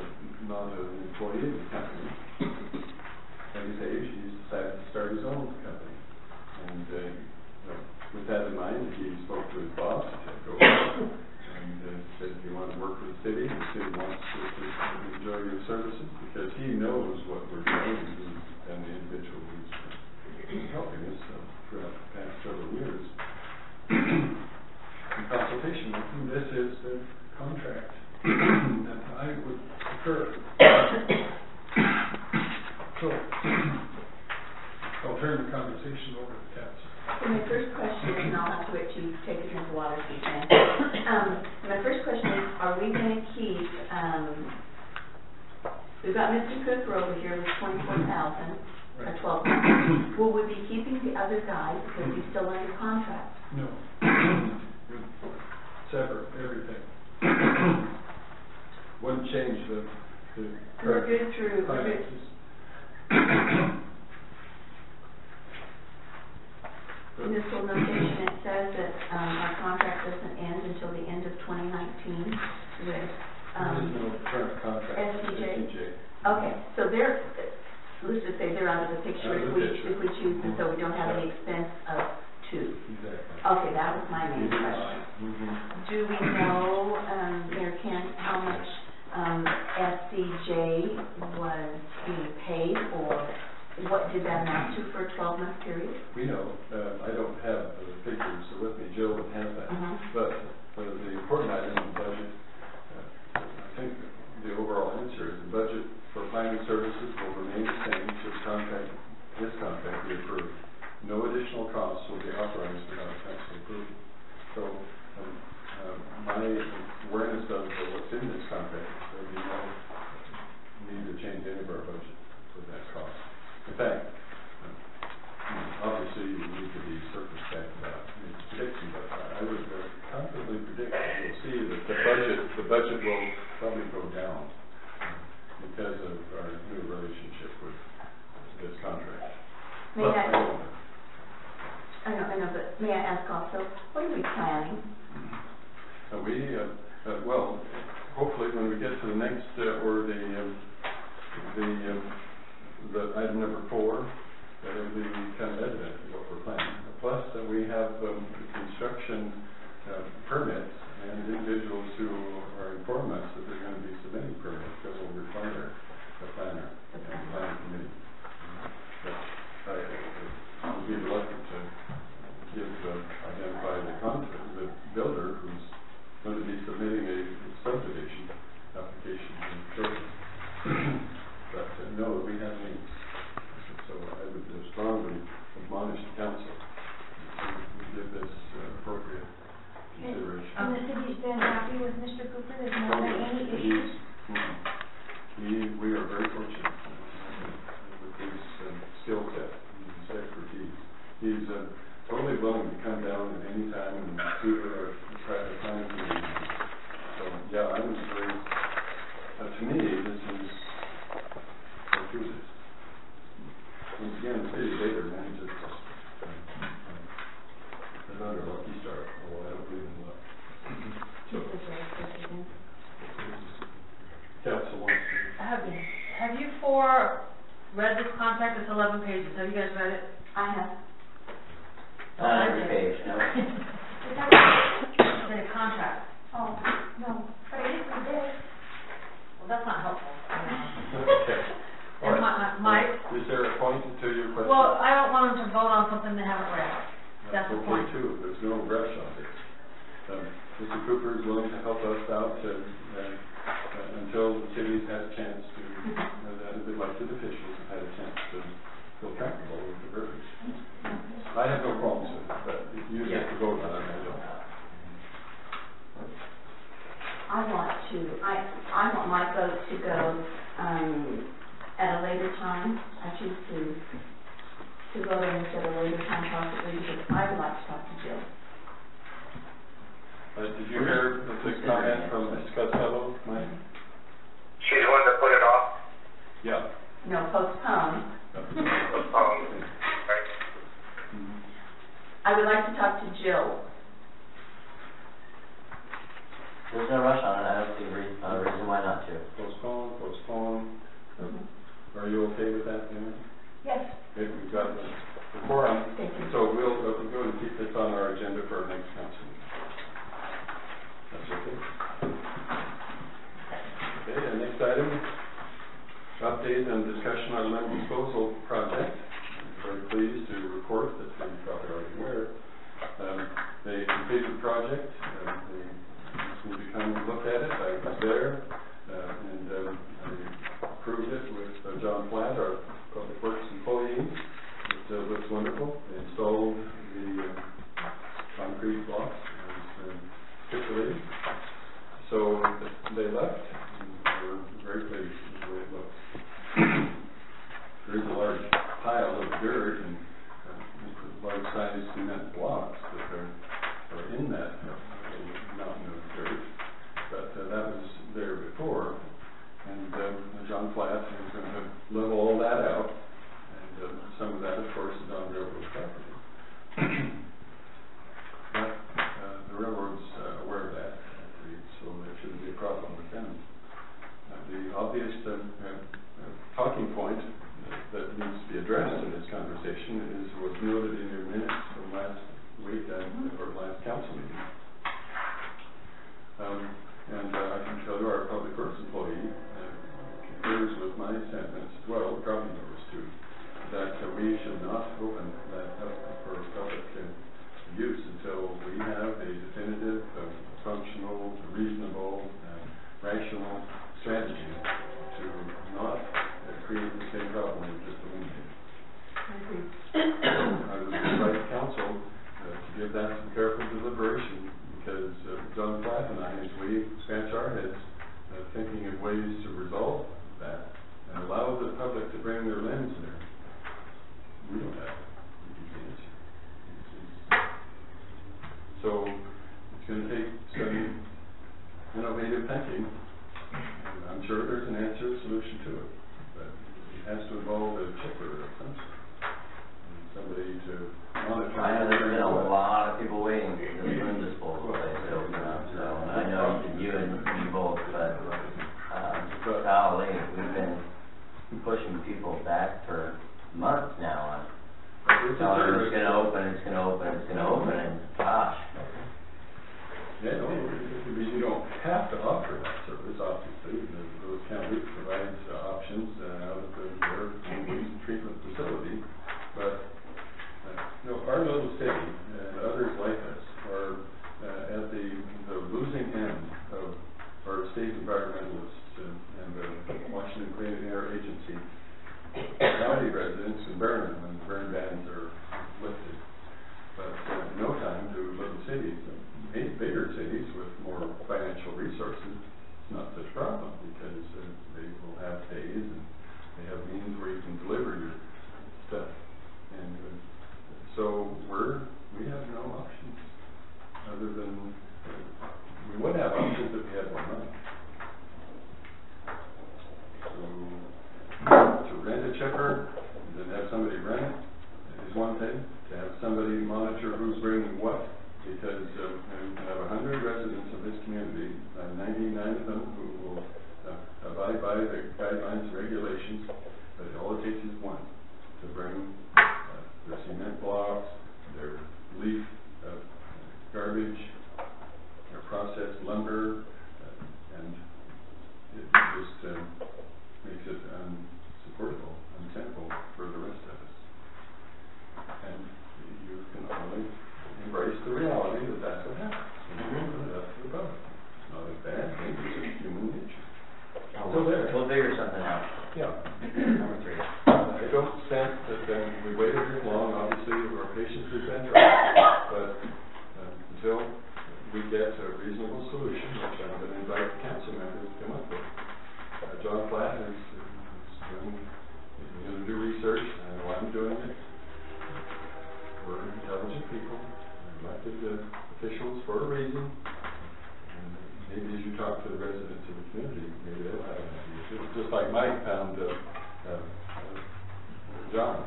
not an employee of the company, at his age, he's decided to start his own company. And with that in mind, he spoke to his boss, he said, go ahead, and said, if you want to work for the city wants to enjoy your services, because he knows what we're doing, and the individual who's helping us throughout the past several years. In consultation with him, this is the contract that I would prefer. So, I'll turn the take a drink of water if you can. My first question is, are we going to keep, we've got Mr. Cooper over here with 24,000, or 12,000. Will we be keeping the other guy because he's still under contract? No. Separate, everything. Wouldn't change the We're good through, finances. In this little notation, it says that our contract doesn't end until the end of 2019 with There is no current contract with SCJ. SCJ. Okay, so they're, let's just say they're out of the picture Out of the picture. if we choose to, so we don't have any expense of two. Exactly. Okay, that was my main question. Do we know, Mayor Kent, how much SCJ was being paid, or what did that amount to for a 12-month period? We know, I don't have the figures with me, Jill would have that. But the important item in the budget, I think the overall answer is the budget for planning services will remain the same should this contract be approved. No additional costs will be authorized without council approval. So my awareness of what's in this contract, there will be no need to change any of our budget for that cost. In fact, obviously you need to be circumspect about prediction, but I would confidently predict that you'll see that the budget will probably go down because of our new relationship with this contract. I know, but may I ask also, what are we planning? Well, hopefully when we get to the next, or the item number 4, it'll be kind of evident what we're planning. Plus, we have construction permits and individuals who are informing us that they're going to be submitting permits that will require a planner and a planning committee. But I would be reluctant to identify the builder who's going to be submitting a subdivision application in Jordan. But no, we have any. So I would strongly admonish the council to give this appropriate consideration. And the city's been happy with Mr. Cooper, there's not been any issues? We are very fortunate with his skill set, his expertise. He's totally willing to come down at any time and do our private planning meetings. So yeah, I'm very, to me, this is fortuitous. Once again, the city of Vader manages this. They're not a lucky star, although I don't believe in luck. Council wants to. Have you four read this contract? It's 11 pages. Have you guys read it? I have. Not every page, no. It's in a contract. Oh, no, but I didn't read this. Well, that's not helpful. Okay. All And right. Mike? Is there a point to your question? Well, I don't want them to vote on something they haven't read. That's the okay point. too. There's no rush on this. Mr. Cooper is willing to help us out until the city's had a chance to, the elected officials have had a chance to feel comfortable with the verbiage. I have no problems with it, but if you have to vote on it, I don't. I want my vote to go at a later time. I choose to vote on this at a later time possibly because I would like to talk to Jill. Did you hear the comment from Ms. Costello, Mike? She's wanting to put it off. Yeah. No, postpone. Right. I would like to talk to Jill. There's no rush on it, I don't see a reason why not to. Postpone. Are you okay with that, Mary? Yes. Okay, we've got the quorum. Thank you. So we'll go and keep this on our agenda for our next council meeting. That's okay. Okay, the next item, update and discussion on land disposal project. I'm very pleased to report that you probably already aware. They completed the project. They asked me to come look at it. I was there, and I approved it with John Flatt, our Public Works employee. It looks wonderful. They installed the concrete street blocks as stipulated. So they left, and they were very pleased with the way it looks. There's a large pile of dirt and large-sized cement blocks that are in that mountain of dirt, but that was there before, and John Platt is going to level all that out, and some of that, of course, is on railroad property. But the railroad's aware of that, so there shouldn't be a problem with them. The obvious talking point that needs to be addressed in this conversation was noted in your minutes from last week or last council meeting. And I can tell you our public works employee concurs with my sentiments as well, probably those two, that we should not open that up for public use until we have a definitive, functional, reasonable, rational strategy to not create the same problem we just eliminated. I would invite council to give that some careful deliberation, because John Platt and I, as we scratch our heads thinking of ways to resolve that and allow the public to bring their lens there, we don't have the answer. So it's going to take some innovative thinking, and I'm sure there's an answer, a solution to it, but it has to involve a chipper of some sort. Somebody to monitor. I know there's been a lot of people waiting for the room disposal place to open up, so I know you and me both, but golly, we've been pushing people back for months now on telling them it's going to open, it's going to open, it's going to open, and gosh. Yeah, no, you don't have to offer that service, obviously. Those counties provides options out of their waste treatment facility, but our little city and others like us are at the losing end of our state environmentalists and the Washington Clean Air Agency county residents in Vernon when burn bans are lifted. But in no time do little cities, bigger cities with more financial resources, it's not such a problem, because they will have days and they have means where you can deliver your stuff. And so we have no options other than, we would have options if we had more money. So to rent a chipper and then have somebody rent it is one thing. To have somebody monitor who's bringing what, because we have 100 residents of this community, 99 of them who will abide by the guidelines and regulations, but all it takes is one to bring their cement blocks, their leaf garbage, their processed lumber, and it just makes it unsupportable, untenable for the rest of us. And you can only embrace the reality that that's what happens. And you open it up to the public. It's not a bad thing, it's just human nature. So there. We'll figure something out. Yeah. Number 3. I don't sense that we waited too long. Obviously, our patience has been tried, but until we get a reasonable solution, which I'm going to invite the council members to come up with. John Platt is going to do research. I know I'm doing it. We're intelligent people. We're elected officials for a reason. And maybe as you talk to the residents of the community, maybe they'll have an idea. Just like Mike found John.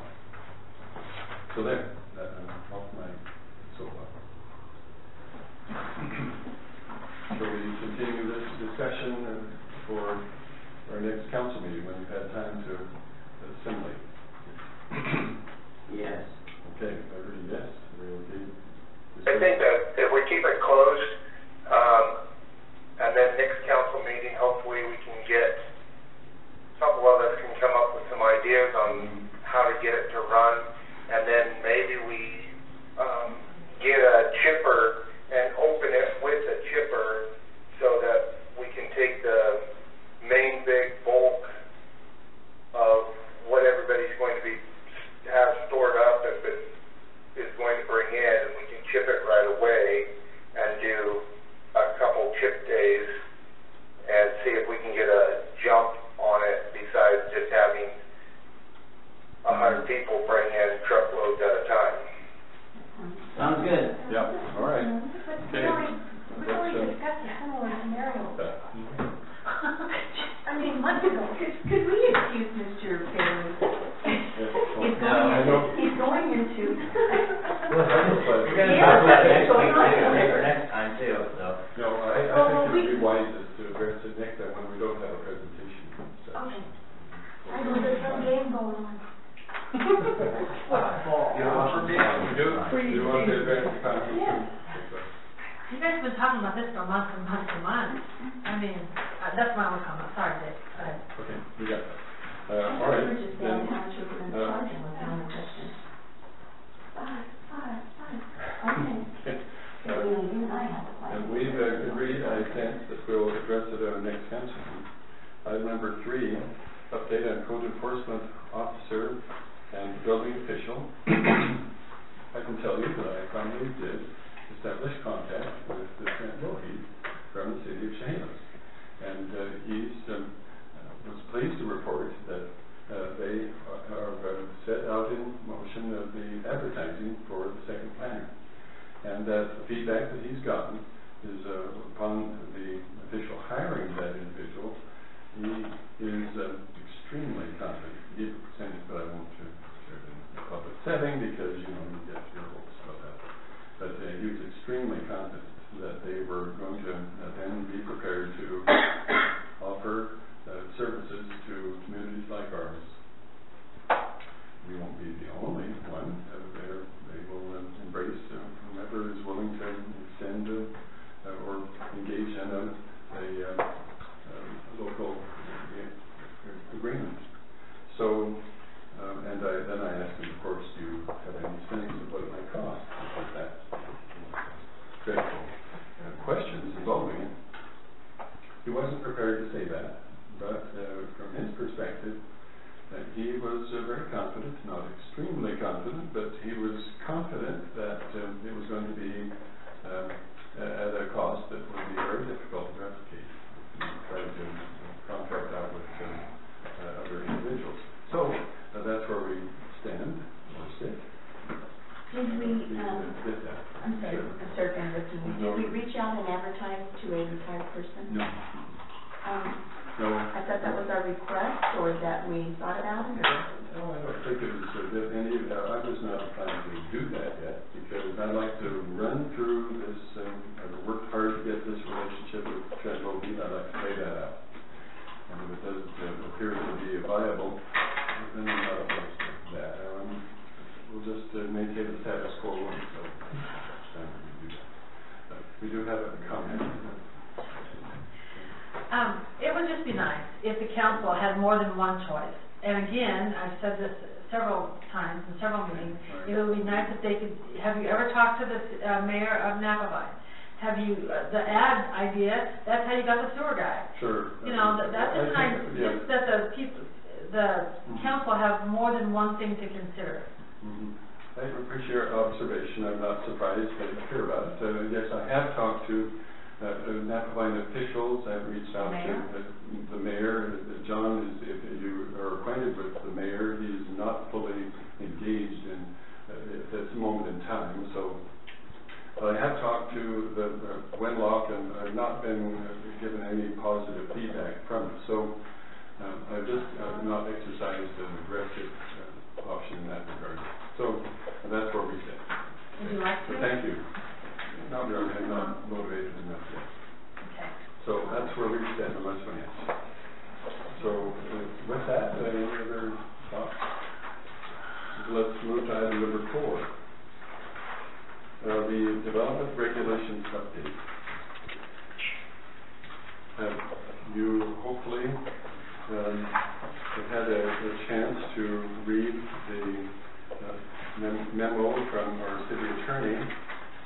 So there, I'm off my soapbox. Shall we continue this discussion for our next council meeting when we've had time to assimilate? Yes. Okay, everybody, yes. I think that if we keep it closed, and then next council meeting, hopefully we can get, a couple of us can come up with some ideas on how to get it to run, and then maybe we get a chipper and open it with a chipper so that we can take the main big bulk of what everybody's going to have stored up and is going to bring in, and we can chip it right away, guys have been talking about this for months and months and months. I mean, that's my only comment. Sorry, Dave. Go ahead. Okay, we got that. All right, We're just then, down how much we're going to charge them was the only question. Five. Okay. So you and I have to find. and we've agreed, I sense, that we'll address it at our next council meeting. Item number 3, update on code enforcement officer and building official. I can tell you that I finally did establish contact with Trent Lohe from the city of Chehalis. And he's was pleased to report that they are set out in motion of the advertising for the second planner. And that the feedback that he's gotten is upon the official hiring of that individual, he is extremely confident. He gave a percentage, but I won't share it in a public setting because, you get your hopes about that. But he was extremely confident that they were going to then be prepared to offer services to communities like ours. We won't be the only one. They will embrace whomever is willing to extend or engage in a local agreement. So, and then I asked him, of course, do you have any sense of what it might cost? Because that's critical questions involving it. He wasn't prepared to say that, but from his perspective, he was very confident, not extremely confident, but he was confident that it was going to be at a cost that would be very difficult to replicate. Try to contract out with other individuals. So that's where we stand or sit. Did we, I'm sorry, I'm circling with you. Did we reach out and advertise to a retired person? No. No. I thought that was our request, or that we thought about it, or? No, I don't think it was any, I was not planning to do that yet, because I'd like to run through this, I've worked hard to get this relationship with Trent Lohe, I'd like to lay that out. And if it doesn't appear to be viable, then I'm not opposed to that. We'll just maintain the status quo until it's time to do that. We do have a comment. It would just be nice if the council had more than one choice. And again, I've said this several times in several meetings, it would be nice if they could, have you ever talked to the mayor of Napa? Have you, the ad idea, that's how you got the sewer guy. Sure. That's just an idea, just that the people, the council have more than one thing to consider. I appreciate your observation. I'm not surprised to hear about it. Yes, I have talked to Napa officials. I've reached out to the mayor. John is, if you are acquainted with the mayor, he's not fully engaged in at this moment in time. So I have talked to the Wenlock, and I've not been given any positive feedback from it. So I've just not exercised an aggressive option in that regard. So that's where we sit. Would you like to? So thank you. Not really, I'm not motivated enough yet. Okay. So that's where we stand on this one, yes. So with that, any other thoughts? Let's move to item number 4. The development regulations update. You hopefully have had a chance to read the memo from our city attorney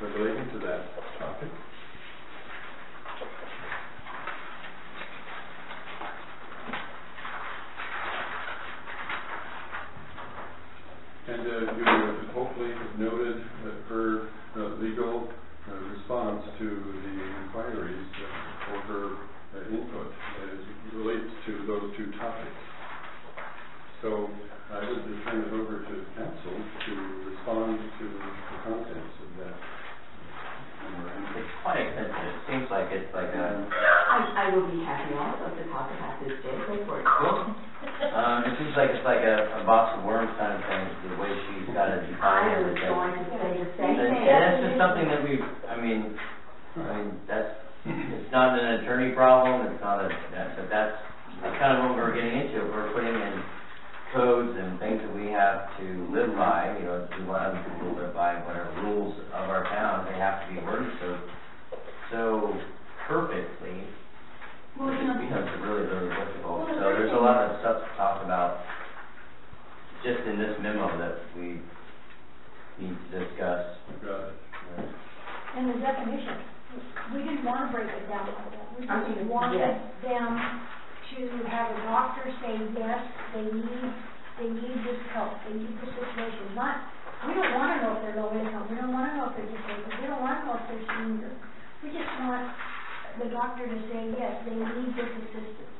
relating to that topic. And you hopefully have noted her legal response to the inquiries for her input as it relates to those two topics. So I would turn it over to council to respond to the contents of that. It's quite expensive. It seems like it's like a... I will be happy also to talk about this, Jay. Go for it. it seems like it's like a box of worms kind of thing, the way she's got it defined. I was going to say the same And thing. that's just something that I mean, that's, it's not an attorney problem, it's not but that's kind of what we're getting into. We're putting in codes and things that we have to live by, we want other people to live by, whatever rules of our town, they have to be worded so so perfectly, Well, it becomes really, really difficult. Well, the So first there's a thing- lot of stuff to talk about just in this memo that we need to discuss. Got it. And the definition, we didn't want to break it down like that. We I think just it's- wanted yes. them to have a doctor say, yes, they need this help, they need this situation. Not, we don't want to know if they're low income, we don't want to know if they're disabled, we don't want to know if they're senior. We just want the doctor to say, yes, they need this assistance.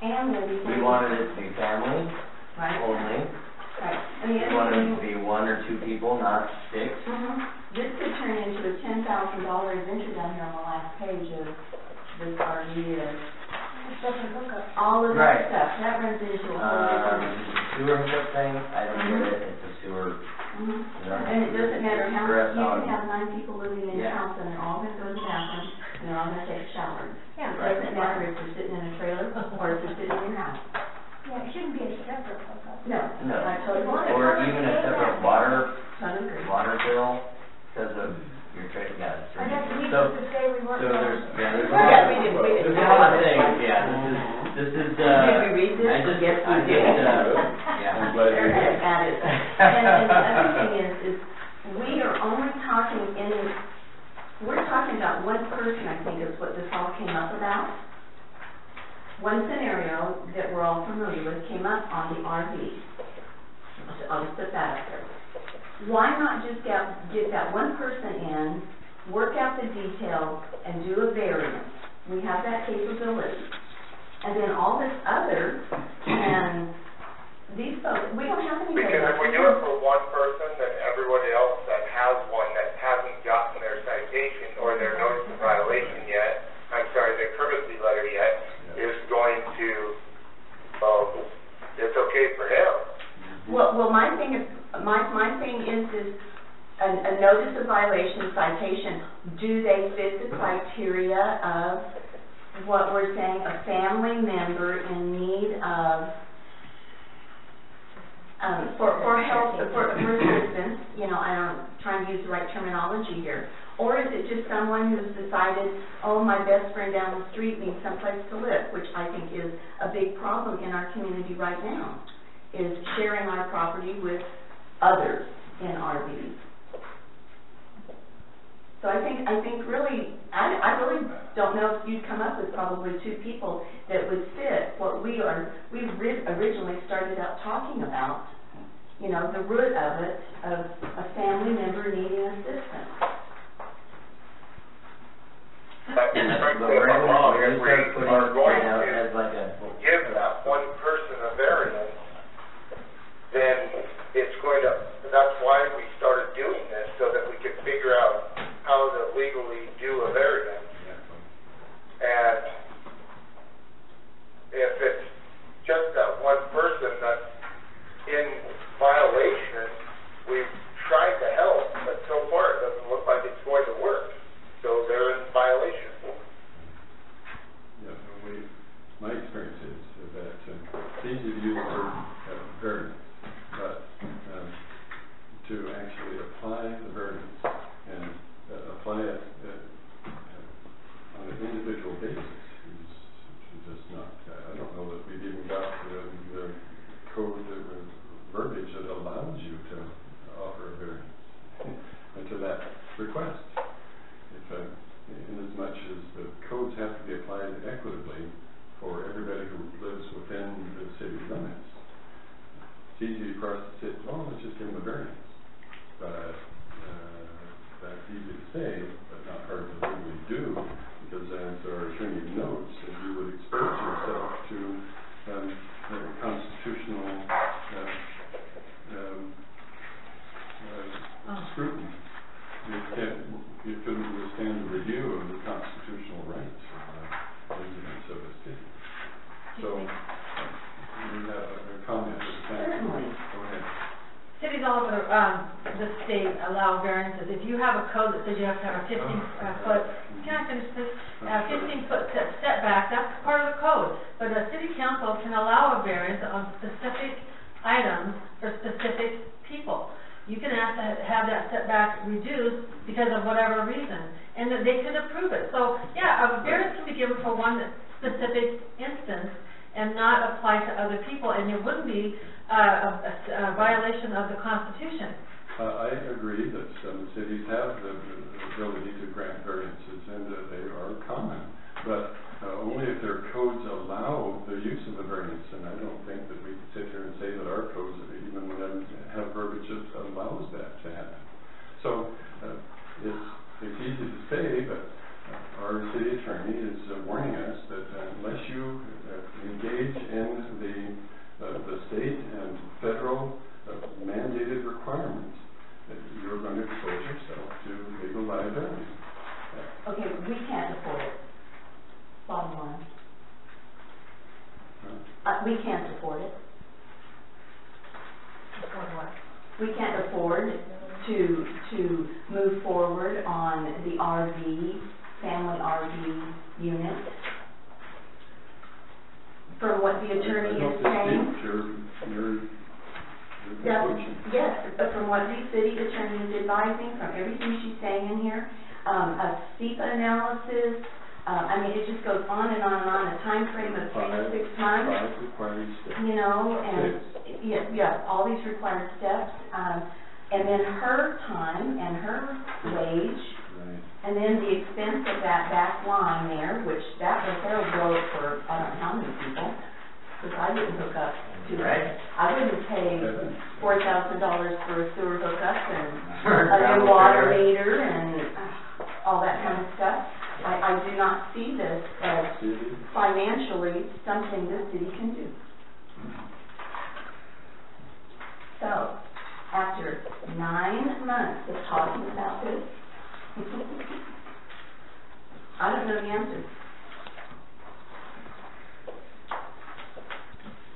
And we'll be. We wanted it to be family Right. only. Right. And the We other wanted it thing. to be 1 or 2 people, not 6. This could turn into a $10,000 adventure down here on the last page of this RV is Stuff and hookup. all of Right. that stuff. That runs into a whole different. Sewer hookup thing, I don't Mhm. get it, it's a sewer. And it doesn't matter how, Stress you on- can have 9 people living in your Yeah. house and they're all gonna go to the bathroom and they're all gonna take a shower. Yeah, It doesn't matter if they're sitting in a trailer or if they're sitting in your house. yeah, it shouldn't be a separate hookup. No. No. I totally agree. Or even a separate water Totally agree. bill because of your trade, yeah. I guess we So, used to say we weren't. so there's, yeah, there's a Yeah, lot, we did. there's a lot of things, yeah, this is, Did we read this? I just, Yes, we I did. just, I'm yeah. glad you They're did. at it. And the other thing is we are only talking we're talking about one person, I think is what this all came up about. One scenario that we're all familiar with came up on the RV. I'll just put that up there. Why not just get that one person in, work out the details, and do a variance? We have that capability. And then all this other, and these folks, we don't have anybody. Because if we do else. it for one person, then everybody else that has one that hasn't gotten their citation or their notice of violation yet, their courtesy letter yet, is going to, it's okay for him. Well, my thing is a notice of violation citation, do they fit the criteria of what we're saying, a family member in need of, for help, for assistance, I'm trying to use the right terminology here. Or is it just someone who's decided, oh, my best friend down the street needs someplace to live, which I think is a big problem in our community right now, is sharing our property with others in RVs. So I think really, I really don't know if you'd come up with probably 2 people that would fit what we originally started out talking about, the root of it, of a family member needing assistance. But And that's frankly, if I'm wrong, if we start putting are going it out to as like a, give that one person a variance, then it's going to, that's why we started doing this, so that we could figure out how to legally do a variance. And if it's just that one person that's in violation, we've tried to help, but so far it doesn't look like it's going to work. So they're in violation. Yeah, my experience is that it's easy to use the word variance, but to actually apply the variance and apply it on an individual basis is just not, I don't know that we've even got the code, the verbiage that allows you to offer a variance to that request. In as much as the codes have to be applied equitably for everybody who lives within the city limits, it's easy for us to say, oh, let's just give them a variance. But that's easy to say, but not hard to legally do, because as our attorney notes, that you would expose yourself to constitutional scrutiny. You couldn't withstand the review of the constitutional rights of residents of the city. So, you have a comment or something? Go ahead. Cities all over the state allow variances. If you have a code that says you have to have a 15-foot, can I finish this? 15-foot setback, that's part of the code. But a city council can allow a variance on specific items for specific people. You can ask to have that setback reduced because of whatever reason. and that they can approve it. So, yeah, a variance can be given for one specific instance and not apply to other people, and it wouldn't be a violation of the Constitution. I agree that some cities have the ability to grant variances, and they are common, but only if their codes allow the use of a variance, and I don't think that we can sit here and say that our codes even have verbiage that allows that to happen. So it's easy to say, but our city attorney is warning us that unless you engage in the state and federal mandated requirements, that you're going to expose yourself to legal liability. Okay, we can't afford it. Bottom line. We can't afford it. Afford what? We can't afford to move forward on the RV, family RV unit. From what the attorney is saying. Your Yes, but from what the city attorney is advising, from everything she's saying in here, a SEPA analysis, I mean, it just goes on and on and on, a time frame of 3 to 6 months. 5 required steps. You know, and yeah, all these required steps, and then her time and her wage, Right. and then the expense of that back line there, which that right there will blow it for I don't know how many people, because I wouldn't hook up to it. I wouldn't pay $4,000 for a sewer hookup and a new water meter and all that kind of stuff. I do not see this as financially something the city can do. So, after 9 months of talking about this, I don't know the answer.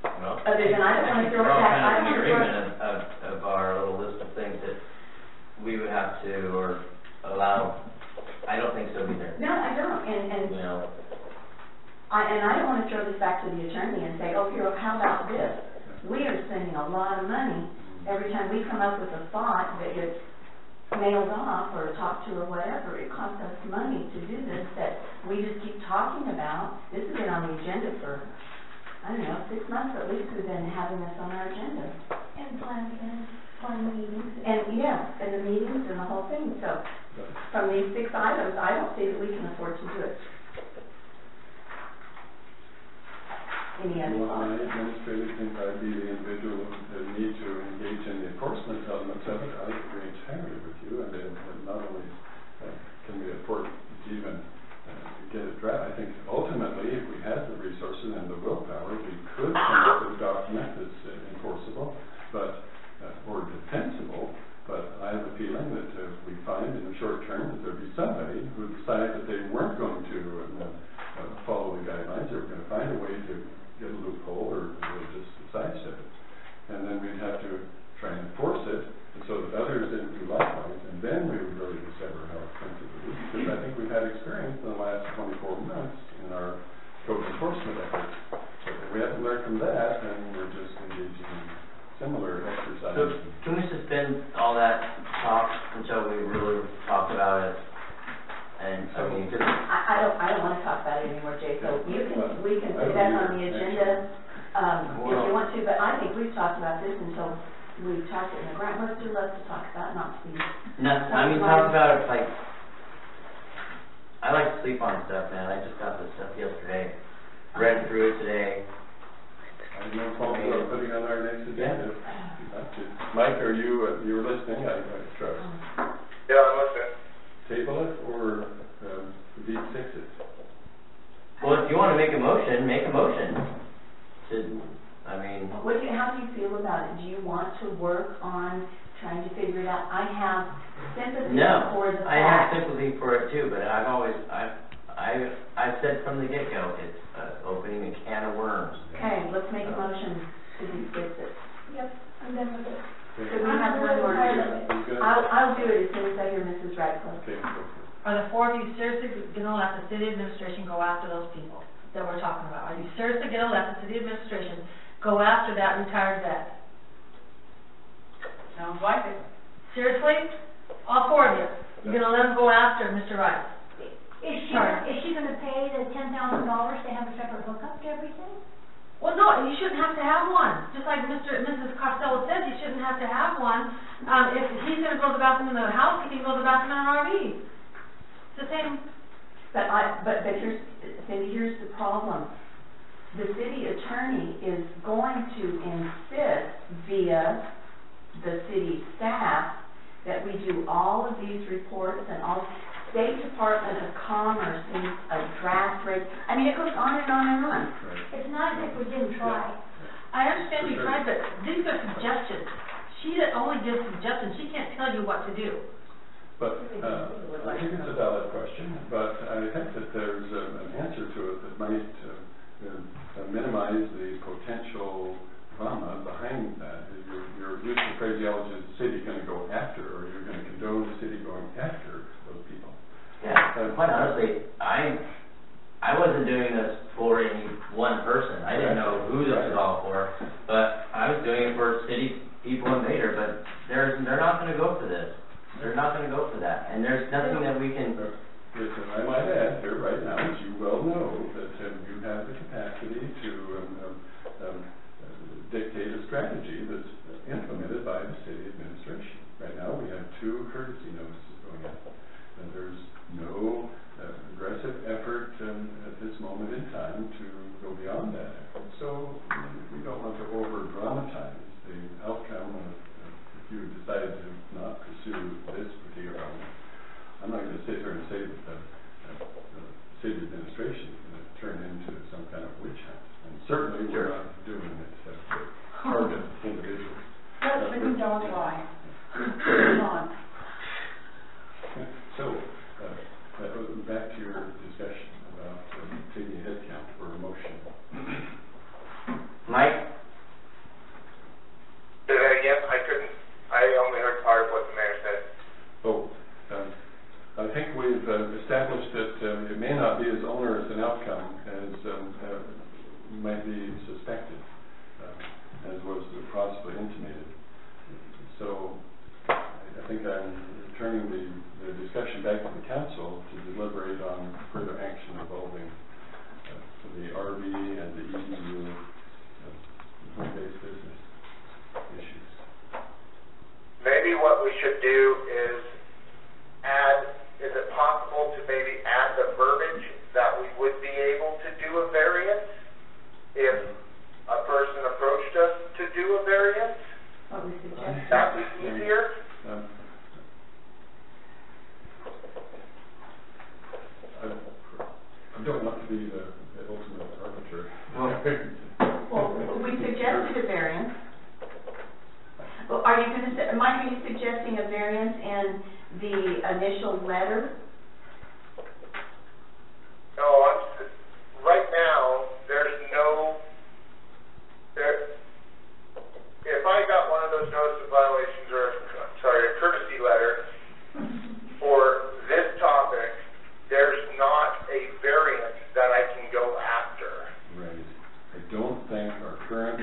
Well, Other than I don't want to throw it we're all back. kind of in I don't agreement of our little list of things that we would have to, or allow. I don't think so either. No, I don't, and You know, I don't want to throw this back to the attorney and say, oh, here, how about this? We are spending a lot of money every time we come up with a thought that gets mailed off or talked to or whatever. It costs us money to do this that we just keep talking about. This has been on the agenda for, I don't know, 6 months at least we've been having this on our agenda. And plan meetings. And yeah, and the meetings and the whole thing. So from these 6 items, I don't see that we can afford to do it. Any other Well, thoughts? my administrator think I'd be the individual that need to engage in the enforcement elements of it. I agree entirely with you, and then not only can we afford to even get it right, I think ultimately if we had the resources and the willpower, we could come up with a document that's enforceable, but or defensible. But I have a feeling that we find in the short term that there'd be somebody who would decide that they weren't going to follow the guidelines. They were going to find a way to get a loophole or just sidestep it. And then we'd have to try and enforce it so that others didn't do likewise, and then we would really discover how expensive it is. Because I think we've had experience in the last 24 months in our code enforcement efforts. But if we haven't learned from that, then we're just engaging in similar exercises. so can we suspend all that talk until we really talk about it? And I mean, just I don't want to talk about it anymore, Jay, so we can put that on the agenda, if you want to, but I think we've talked about this until we've talked it in the grant. What's there left to talk about, not to be... talk about it like, I like to sleep on stuff, man. I just got this stuff yesterday, read through it today. I have no problem with putting on our next agenda. Mike, are you you're listening? I trust. Yeah, I'm listening. Table it or fix it? Well, if you want to make a motion, make a motion. How do you feel about it? Do you want to work on trying to figure it out? I have sympathy for the fact... I have sympathy for it too, but I've said from the get-go, it's opening a can of worms. Okay, let's make a motion to fix it. Yep, I'm done with it. Could we have one more? I'll do it as soon as I hear Mrs. Radcliffe. Okay, go for it. Are the 4 of you seriously going to let the city administration go after those people that we're talking about? Are you seriously going to let the city administration go after that retired vet? Sounds like it. Seriously? All 4 of you? You're gonna let them go after Mr. Rice. Is she gonna pay the $10,000 to have a separate hookup to everything? Well, no, you shouldn't have to have one. Just like Mrs. Costello said, you shouldn't have to have one. If he's gonna go to the bathroom in the house, he can go to the bathroom in an RV. It's the same. But here's the problem. The city attorney is going to insist via the city staff that we do all of these reports, and all State Department of Commerce needs a draft rate. I mean, it goes on and on and on. It's not as if we didn't try. I understand you tried, but these are suggestions. She only gives suggestions. She can't tell you what to do. But I think it's a valid question, but I think that there's an answer to it that might minimize the potential drama behind that. Your use of phraseology, is the city going to go after, or you're going to condone the city going after those people? Yeah, quite honestly, I wasn't doing this for any one person. I didn't know who this was all for, but I was doing it for city people in Vader, but they're not going to go for this. They're not going to go for that, and there's nothing that we can... Listen, I might add here right now, as you well know, that you have the capacity to dictate a strategy that's implemented by the city administration. Right now, we have 2 courtesy notices going out, and there's no aggressive effort at this moment in time to go beyond that effort. So we don't want to over-dramatize the outcome of if you decide to not pursue this particular element. I'm not going to sit here and say that the city administration is going to turn into some kind of witch hunt. And certainly we're not doing it to target individuals. That's the dog lie. Come on. So, back to your discussion about taking a head count for a motion. Mike? Say that again? I only heard part of what the mayor said. I think we've established that it may not be as onerous an outcome as might be suspected, as was possibly intimated. So I think I'm turning the discussion back to the council to deliberate on further action involving the RV and the EDU home-based business issues. Maybe what we should do is is it possible to maybe add the verbiage that we would be able to do a variance if a person approached us to do a variance? What we suggest. That would be easier? I don't want to be the ultimate arbiter. Well, we suggested a variance. Well, are you going to say, Mike, are you suggesting a variance in the initial letter? No, right now, if I got one of those notice of violations, or, a courtesy letter for this topic, there's not a variance that I can go after. Right. I don't think our current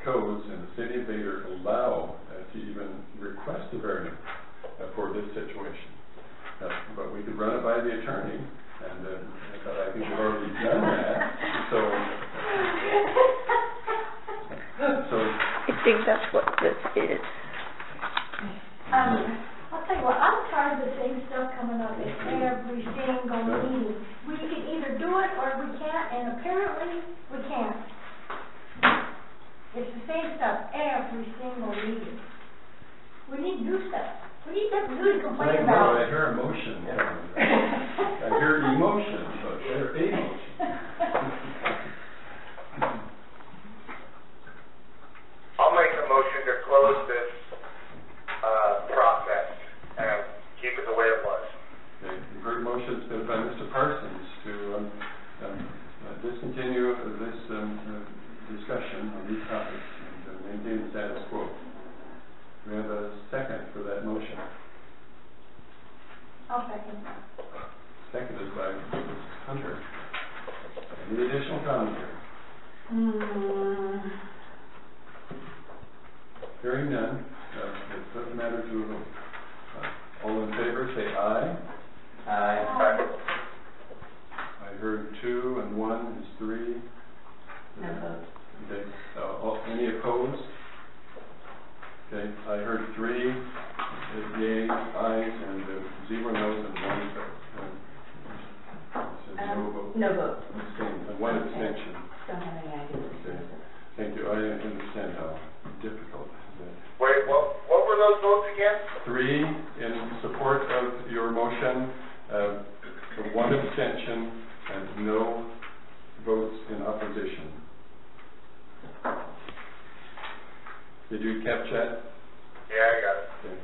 codes in the city of Vader allow to even request a variance for this situation. But we could run it by the attorney, and I think we've already done that. So I think that's what this is. I'll tell you what, I'm tired of the same stuff coming up at every single meeting. We can either do it or we can't, and apparently we can't. It's the same stuff every single meeting. We need to do stuff. We need something good to complain about. I hear emotion. I hear emotion, but they're emotion. I'll make a motion to close this process and keep it the way it was. Okay, you've heard motions by Mr. Parsons to discontinue this discussion on these topics and maintain the status quo. Do we have a second for that motion? I'll second that. Seconded by Mrs. Hunter. Any additional commentary? Hearing none, it doesn't matter to a vote. All in favor, say aye. Aye. I heard 2 and 1 is 3. No vote. Okay, any opposed? Okay, I heard 3 yeas, ayes, and 0 noes, and 1 no vote. No vote. Abstain, and 1 abstention. Don't have any ideas. Okay, thank you. I understand how difficult that. Wait, what were those votes again? 3 in support of your motion, 1 abstention, and no votes in opposition. Did you catch that? Yeah, I got it. Okay.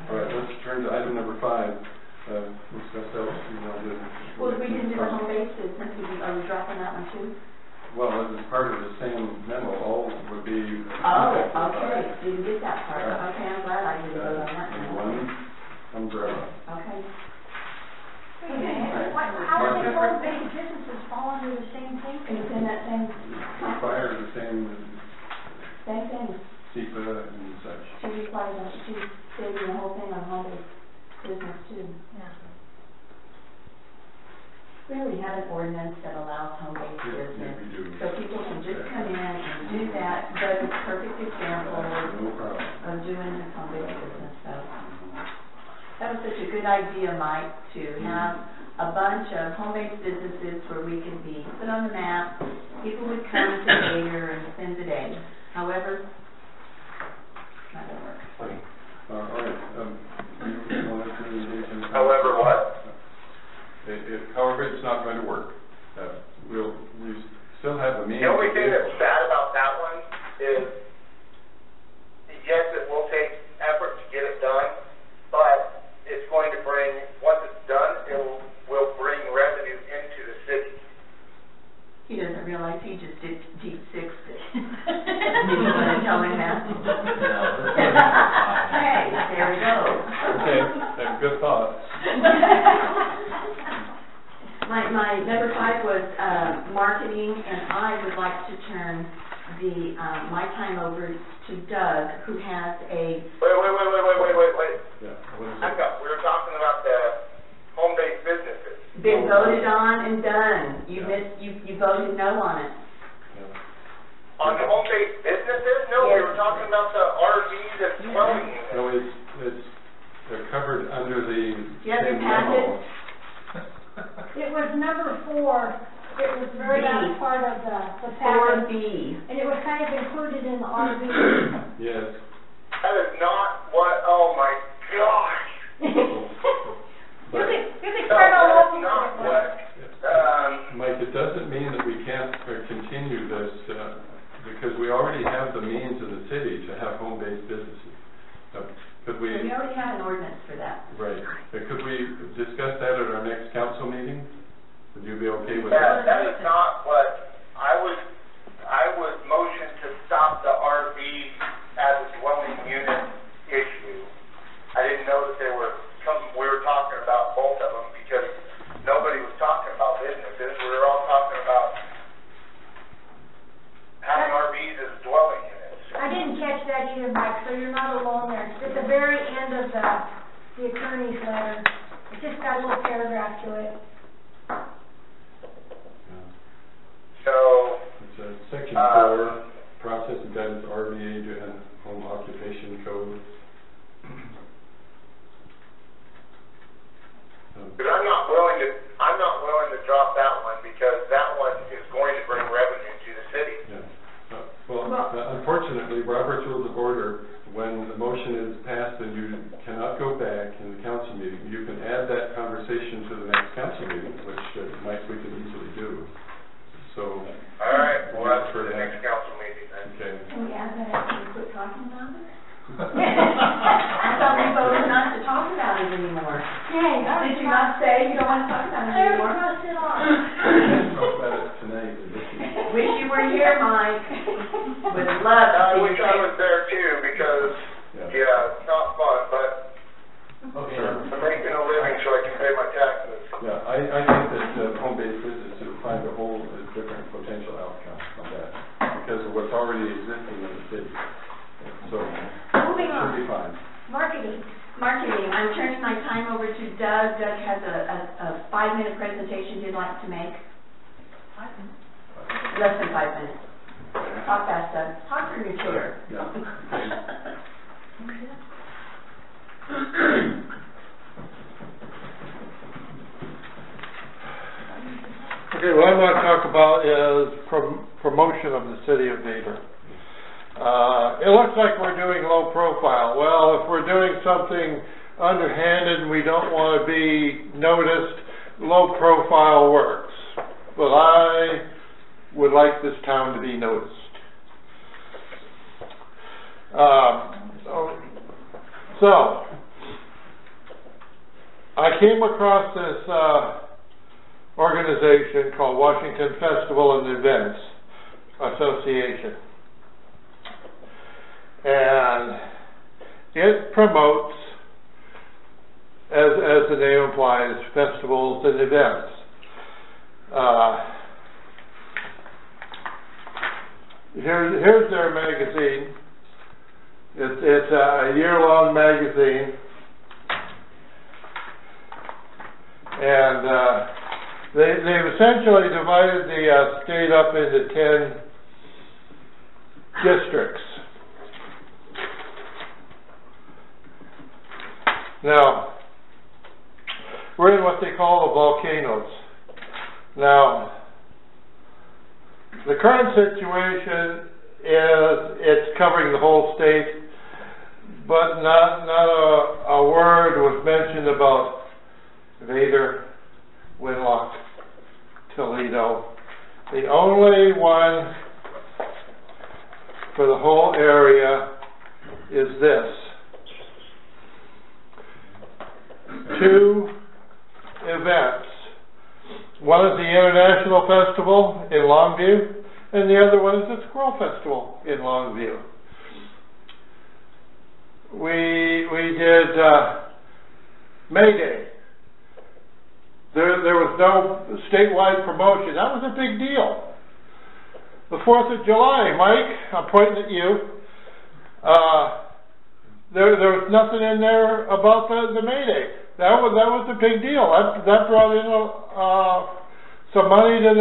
All right, let's turn to item number 5. Ms. Costello, you want to... Well, we didn't do the home base business. Are we dropping that one too? Well, as part of the same memo, all would be... Oh, okay. Didn't get that part. Okay, I'm glad I didn't vote on that one. 1 umbrella. Okay. How do the home-based businesses fall under the same thing? It's in that same... Require the same thing. CEPA and such. She's saving the whole thing on home-based business too. Yeah. We already have an ordinance that allows home-based business. Yeah, we do. So people can just come in and do that. Doug's a perfect example No problem. of doing his home-based business, so. That was such a good idea, Mike, to have a bunch of home-based businesses where we could be put on the map. People would come to Vader and spend the day. However, not gonna work. All right. You wanted to engage in... However, what? However, it's not going to work. We still have the means... The only thing that's bad about that one is, yes, it will take effort to get it done, but it's going to bring, once it's done, it will bring revenue into the city. He doesn't realize he just did deep sixed it. You want to tell him that? Hey, there we go. Okay, good thought. My number 5 was marketing, and I would like to turn the my time over to Doug, who has a... Wait. Yeah, what is We it? were talking about the home-based businesses. Been voted on and done. You voted no on it. Yeah. On the home-based businesses? No, we were talking about the RVs and dwelling units. No, they're covered under the Do you have your same memo. It was number 4. It was very much part of the package. 4B. And it was kind of included in the RV. Yes. That is not what, oh my gosh. But, You can start all That's over. not what, Mike, it doesn't mean that we can't continue this, because we already have the means in the city to have home-based businesses. Could we... We already have an ordinance for that. Right. Could we discuss that at our next council meeting? Would you be okay with that that? is not what, I was motioned to stop the RV as a dwelling unit issue. I didn't know that we were talking about both of them because nobody was talking about businesses. We were all talking about having RVs as dwelling units. I didn't catch that either, Mike, so you're not alone there. It's at the very end of the attorney's letter. It just got a little paragraph to it. So, It's section 4, process and guidance RVA and home occupation code. because I'm not willing to drop that one because that one is going to bring revenue to the city. Yeah. Unfortunately, Robert's Rules of Order, when the motion is passed and you cannot go back in the council meeting, you can add that conversation to the next council meeting, which Mike, we can easily do. So. All right, well, that's for the next council meeting then. Okay. Can we add that after we quit talking about it? I thought we voted not to talk about it anymore. Yay, Did you not say you don't want to talk about it anymore? Let's sit on. Talk about it tonight. Wish you were here, Mike. Would love to I see wish you. I was there too because, yeah, it's not fun, but I'm making a living so I can pay my taxes. Yeah, I think that home-based business will find a whole different potential outcome from that because of what's already existing in the city. So, Moving it on. should be fine. Marketing. Marketing, I'm turning my time over to Doug, 5-minute presentation you'd like to make? Less than 5 minutes. Talk fast, Doug. Talk from your chair. Okay, what I want to talk about is promotion of the city of Vader. It looks like we're doing low profile. Well, if we're doing something underhanded and we don't want to be noticed, low profile works. But I would like this town to be noticed. So, I came across this organization called Washington Festival and Events Association. And it promotes, as the name implies, festivals and events. Here's their magazine. It's a year-long magazine, and they've essentially divided the state up into 10 districts. Now, we're in what they call the volcanoes. Now, the current situation is it's covering the whole state, but not a word was mentioned about Vader, Winlock, Toledo. The only one for the whole area is this. 2 events. One is the International Festival in Longview, and the other one is the Squirrel Festival in Longview. We did May Day. There was no statewide promotion. That was a big deal. The 4th of July, Mike, I'm pointing at you. There was nothing in there about the May Day. That was a big deal. That brought in some money to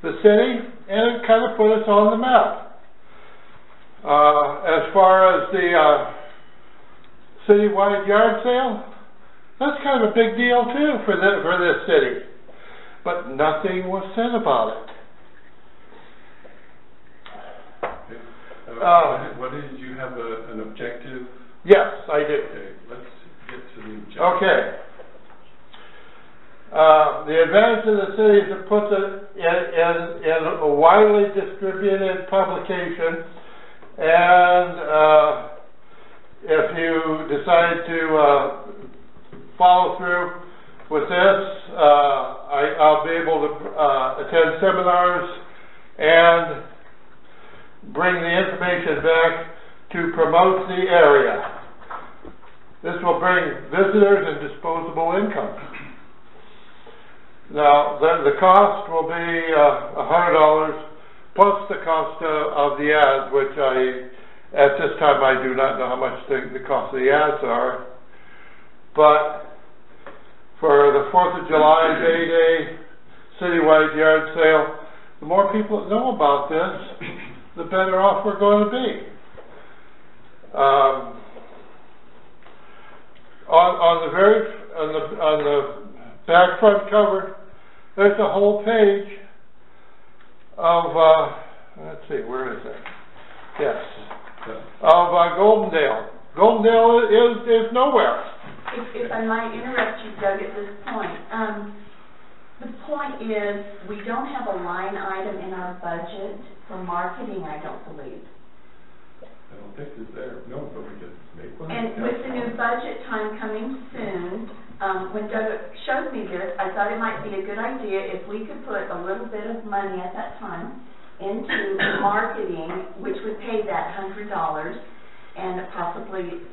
the city, and it kind of put us on the map. As far as the citywide yard sale, that's kind of a big deal too for this city. But nothing was said about it. What did you have an objective? Yes, I do. Okay, let's get to the objective. Okay. The advantage of the city is it puts it in a widely distributed publication, and if you decide to follow through with this, I'll be able to attend seminars and bring the information back to promote the area. This will bring visitors and disposable income. Now, the cost will be $100 plus the cost of the ads, which at this time I do not know how much the cost of the ads are. But for the 4th of July, May Day, citywide yard sale, the more people that know about this, the better off we're going to be. On the back front cover, there's a whole page of let's see, where is it? Yes, of Goldendale. Goldendale is nowhere. If I might interrupt you, Doug, at this point. The point is, we don't have a line item in our budget for marketing, I don't believe. I don't think it's there. No, but we could make one. And with the new budget time coming soon, when Doug showed me this, I thought it might be a good idea if we could put a little bit of money at that time into marketing, which would pay that $100, and possibly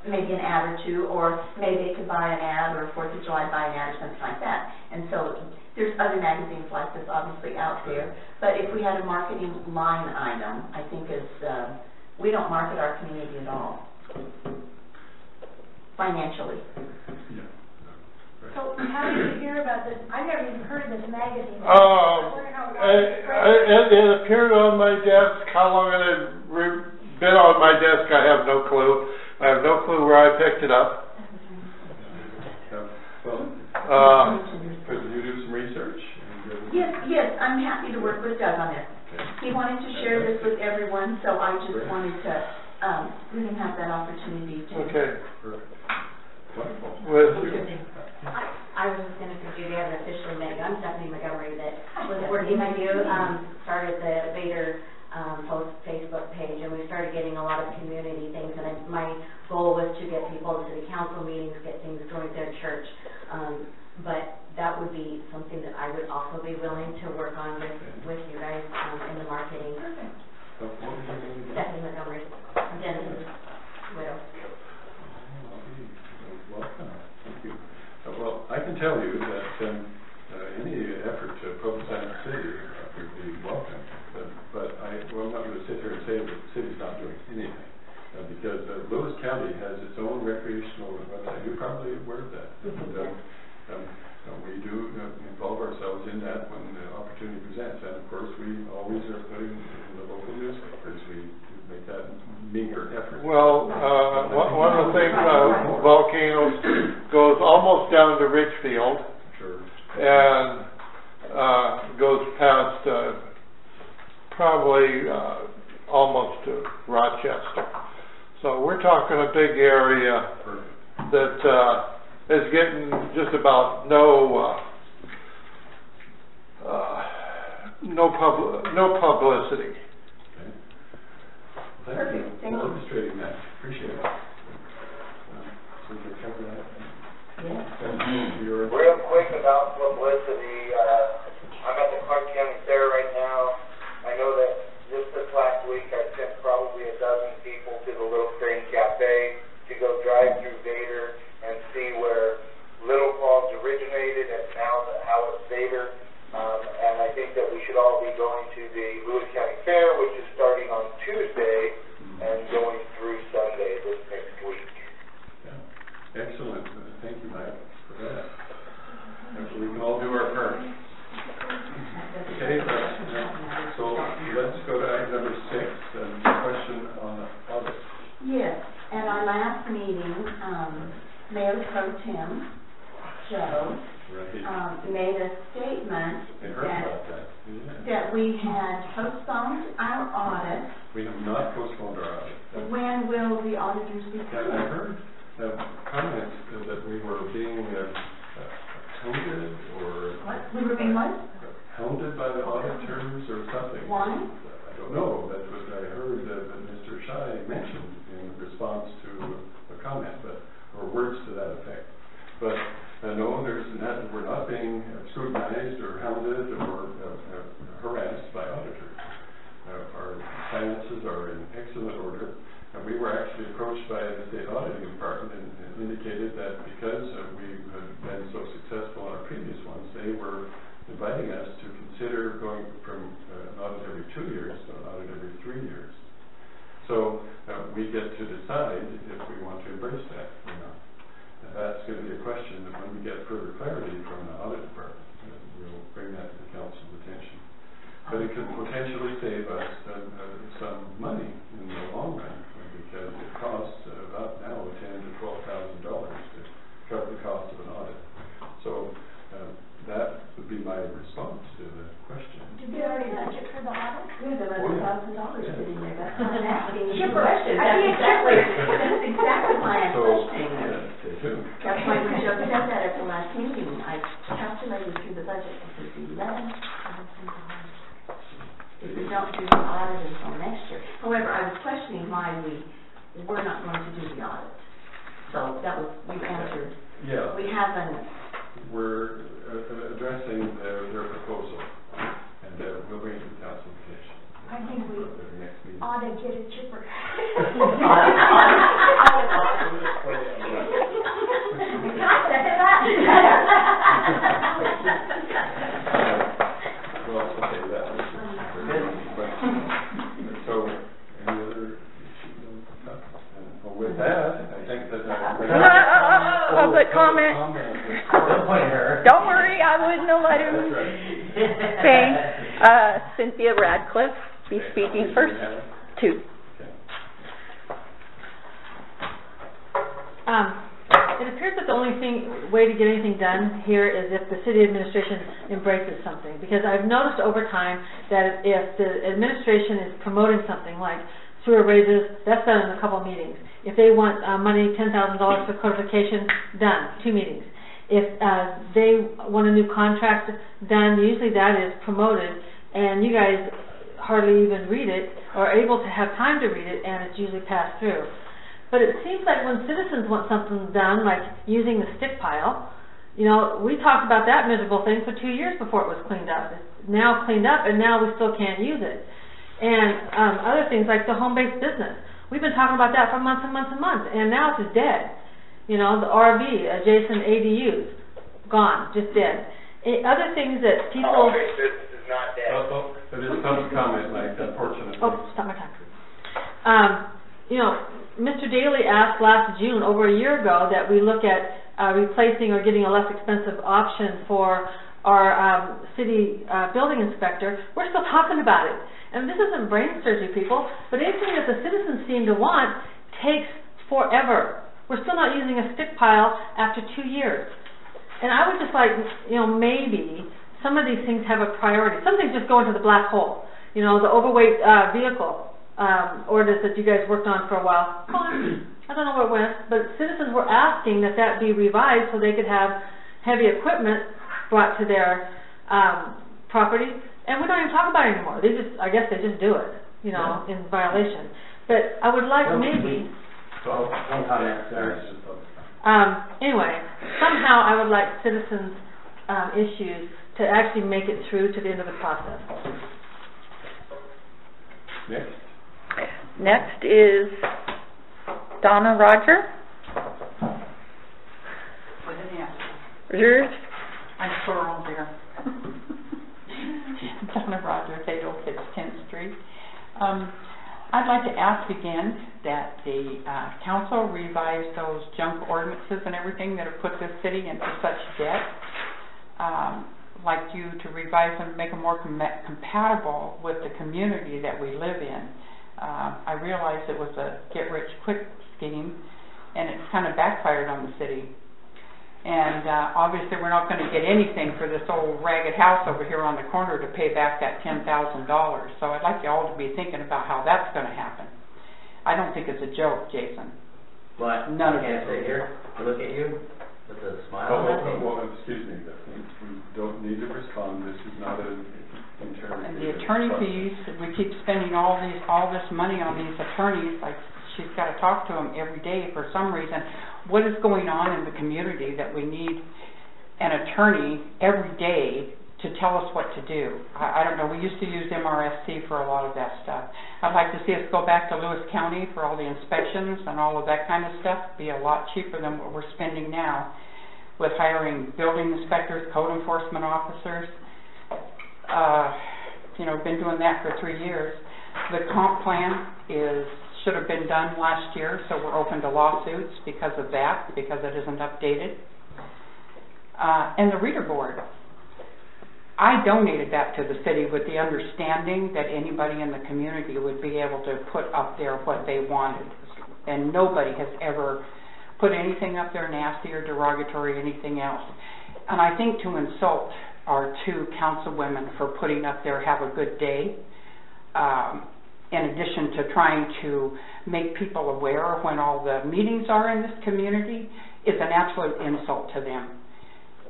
maybe an ad or two, or maybe it could buy an ad, or 4th of July buy an ad, or something like that. And so there's other magazines like this obviously out there, but if we had a marketing line item, I think we don't market our community at all, financially. Yeah, hear about this? I never even heard of this magazine. I Um, wonder how widespread it appeared on my desk. How long it had been on my desk, I have no clue. I have no clue where I picked it up. Could you do some research? Yes, I'm happy to work with Doug on this. He wanted to share this with everyone, so I just wanted to, let him have that opportunity to. Okay. Wonderful. I was just gonna say, Judy, I haven't officially met you. I'm Stephanie Montgomery that was working with you, started the Vader, Facebook page, and we started getting a lot of community things, and my goal was to get people to city council meetings, get things going at their church. But that would be something that I would also be willing to work on with you guys, in the marketing. Stephanie Montgomery, Dennis's widow. Welcome. Thank you. Well, I can tell you that any effort to publicize the city would be welcome. But I'm not going to sit here and say that the city's not doing anything. Because Lewis County has its own recreational website. You're probably aware of that. We do involve ourselves in that when the opportunity presents. And of course, we always are putting in the local newspapers. We make that meager effort. Well, one of the things, Volcanoes goes almost down to Ridgefield. Sure. And goes past probably almost to Rochester. So we're talking a big area that is getting just about no publicity. Okay. Thank you for orchestrating that. Appreciate it. So we can cover that. Real quick about publicity, I'm at the Clark County Fair right now. I know that just this last week I sent probably 12 people to the Little Crane Cafe to go drive through Vader and see where Little Falls originated and now how it's Vader. And I think that we should all be going to the Lewis County Fair, which is starting on Tuesday and going through Sunday this next week. Yeah. Excellent. Thank you, Mike, for that. And we can all do our part. Okay, so let's go to item number 6, and question on the audit. Yes, at our last meeting, Mayor Pro Tem Joe made a statement that we had postponed our audit. We have not postponed our audit. When will the auditors be paid? I heard comments that we were being hounded or... What? We were being what? Hounded by the auditors or something. Why? I don't know. That's what I heard that Mr. Shai mentioned in response to a comment, or words to that effect. But no, we're not being scrutinized or hounded or harassed by auditors. Our finances are in excellent order. We were actually approached by the state auditing department and indicated that because we had been so successful in our previous ones, they were inviting us to consider going from an audit every 2 years to an audit every 3 years. So we get to decide if we want to embrace that or not. And that's going to be a question that when we get further clarity from the audit department, we'll bring that to the council's attention. But it could potentially save us some money in the long run, because it costs about now $10,000 to $12,000 to cover the cost of an audit. So that would be my response to the question. Did we already budget for the audit? We have $11,000 sitting there. That's why I'm asking you Chipper. questions. That's exactly why I'm questioning you. That's why when Joe said that at the last meeting, I calculated through the budget. I said, $11,000. If we don't do the audit until next year. However, I was questioning why we were not going to do the audit. So that was, you answered. Yeah. We haven't. We're addressing their proposal, and we'll bring it to the council attention. I think we ought to get a chipper. Well, okay, that was so, any other with that, I think that Public comment. Don't worry. I wouldn't have let him say. Cynthia Radcliffe be speaking first. Two. It appears that the only way to get anything done here is if the city administration embraces something. Because I've noticed over time that if the administration is promoting something like sewer raises, that's done in a couple of meetings. If they want money, $10,000 for codification, done, 2 meetings. If they want a new contract done, usually that is promoted, and you guys hardly even read it or are able to have time to read it, and it's usually passed through. But it seems like when citizens want something done, like using the stick pile, you know, we talked about that miserable thing for 2 years before it was cleaned up. It's now cleaned up, and now we still can't use it. And other things like the home-based business. We've been talking about that for months and months and months, and now it's just dead. You know, the RV, adjacent ADUs, gone, just dead. Other things that people... Home-based business is not dead. There's some comment, like, unfortunately. Oh, stop my time. You know, Mr. Daly asked last June, over a year ago, that we look at replacing or getting a less expensive option for our city building inspector. We're still talking about it. And this isn't brain surgery, people, but anything that the citizens seem to want takes forever. We're still not using a stick pile after 2 years. And I would just like, you know, maybe some of these things have a priority. Some things just go into the black hole. You know, the overweight vehicle ordinance that you guys worked on for a while. I don't know where it went, but citizens were asking that that be revised so they could have heavy equipment brought to their property. And we don't even talk about it anymore. They just, I guess they just do it, you know, in violation. But I would like maybe... One comment, sir. Anyway, somehow I would like citizens' issues to actually make it through to the end of the process. Next is Donna Roger. With an S. Yours? I'm plural there. Donna Roger, 806 10th Street. I'd like to ask again that the council revise those junk ordinances and everything that have put this city into such debt. Like you to revise them, make them more compatible with the community that we live in. I realized it was a get-rich-quick scheme, and it's kind of backfired on the city. And obviously we're not going to get anything for this old ragged house over here on the corner to pay back that $10,000. So I'd like you all to be thinking about how that's going to happen. I don't think it's a joke, Jason. What? None of can't it. sit here and look at you with a smile on my face. Well, excuse me, we don't need to respond. This is not an interrogation. And the attorney fees, we keep spending all this money on these attorneys, like she's got to talk to them every day for some reason. What is going on in the community that we need an attorney every day to tell us what to do? I don't know. We used to use MRSC for a lot of that stuff. I'd like to see us go back to Lewis County for all the inspections and all of that kind of stuff. It'd be a lot cheaper than what we're spending now with hiring building inspectors, code enforcement officers. You know, been doing that for 3 years. The comp plan should have been done last year, so we're open to lawsuits because of that, because it isn't updated. And the reader board. I donated that to the city with the understanding that anybody in the community would be able to put up there what they wanted. And nobody has ever put anything up there nasty or derogatory or anything else. And I think to insult our 2 councilwomen for putting up there "Have a good day," in addition to trying to make people aware when all the meetings are in this community, is an absolute insult to them.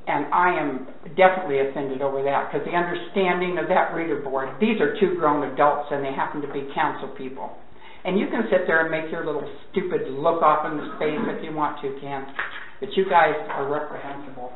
And I am definitely offended over that, because the understanding of that reader board, these are 2 grown adults and they happen to be council people. And you can sit there and make your little stupid look off in the space if you want to, Ken. But you guys are reprehensible.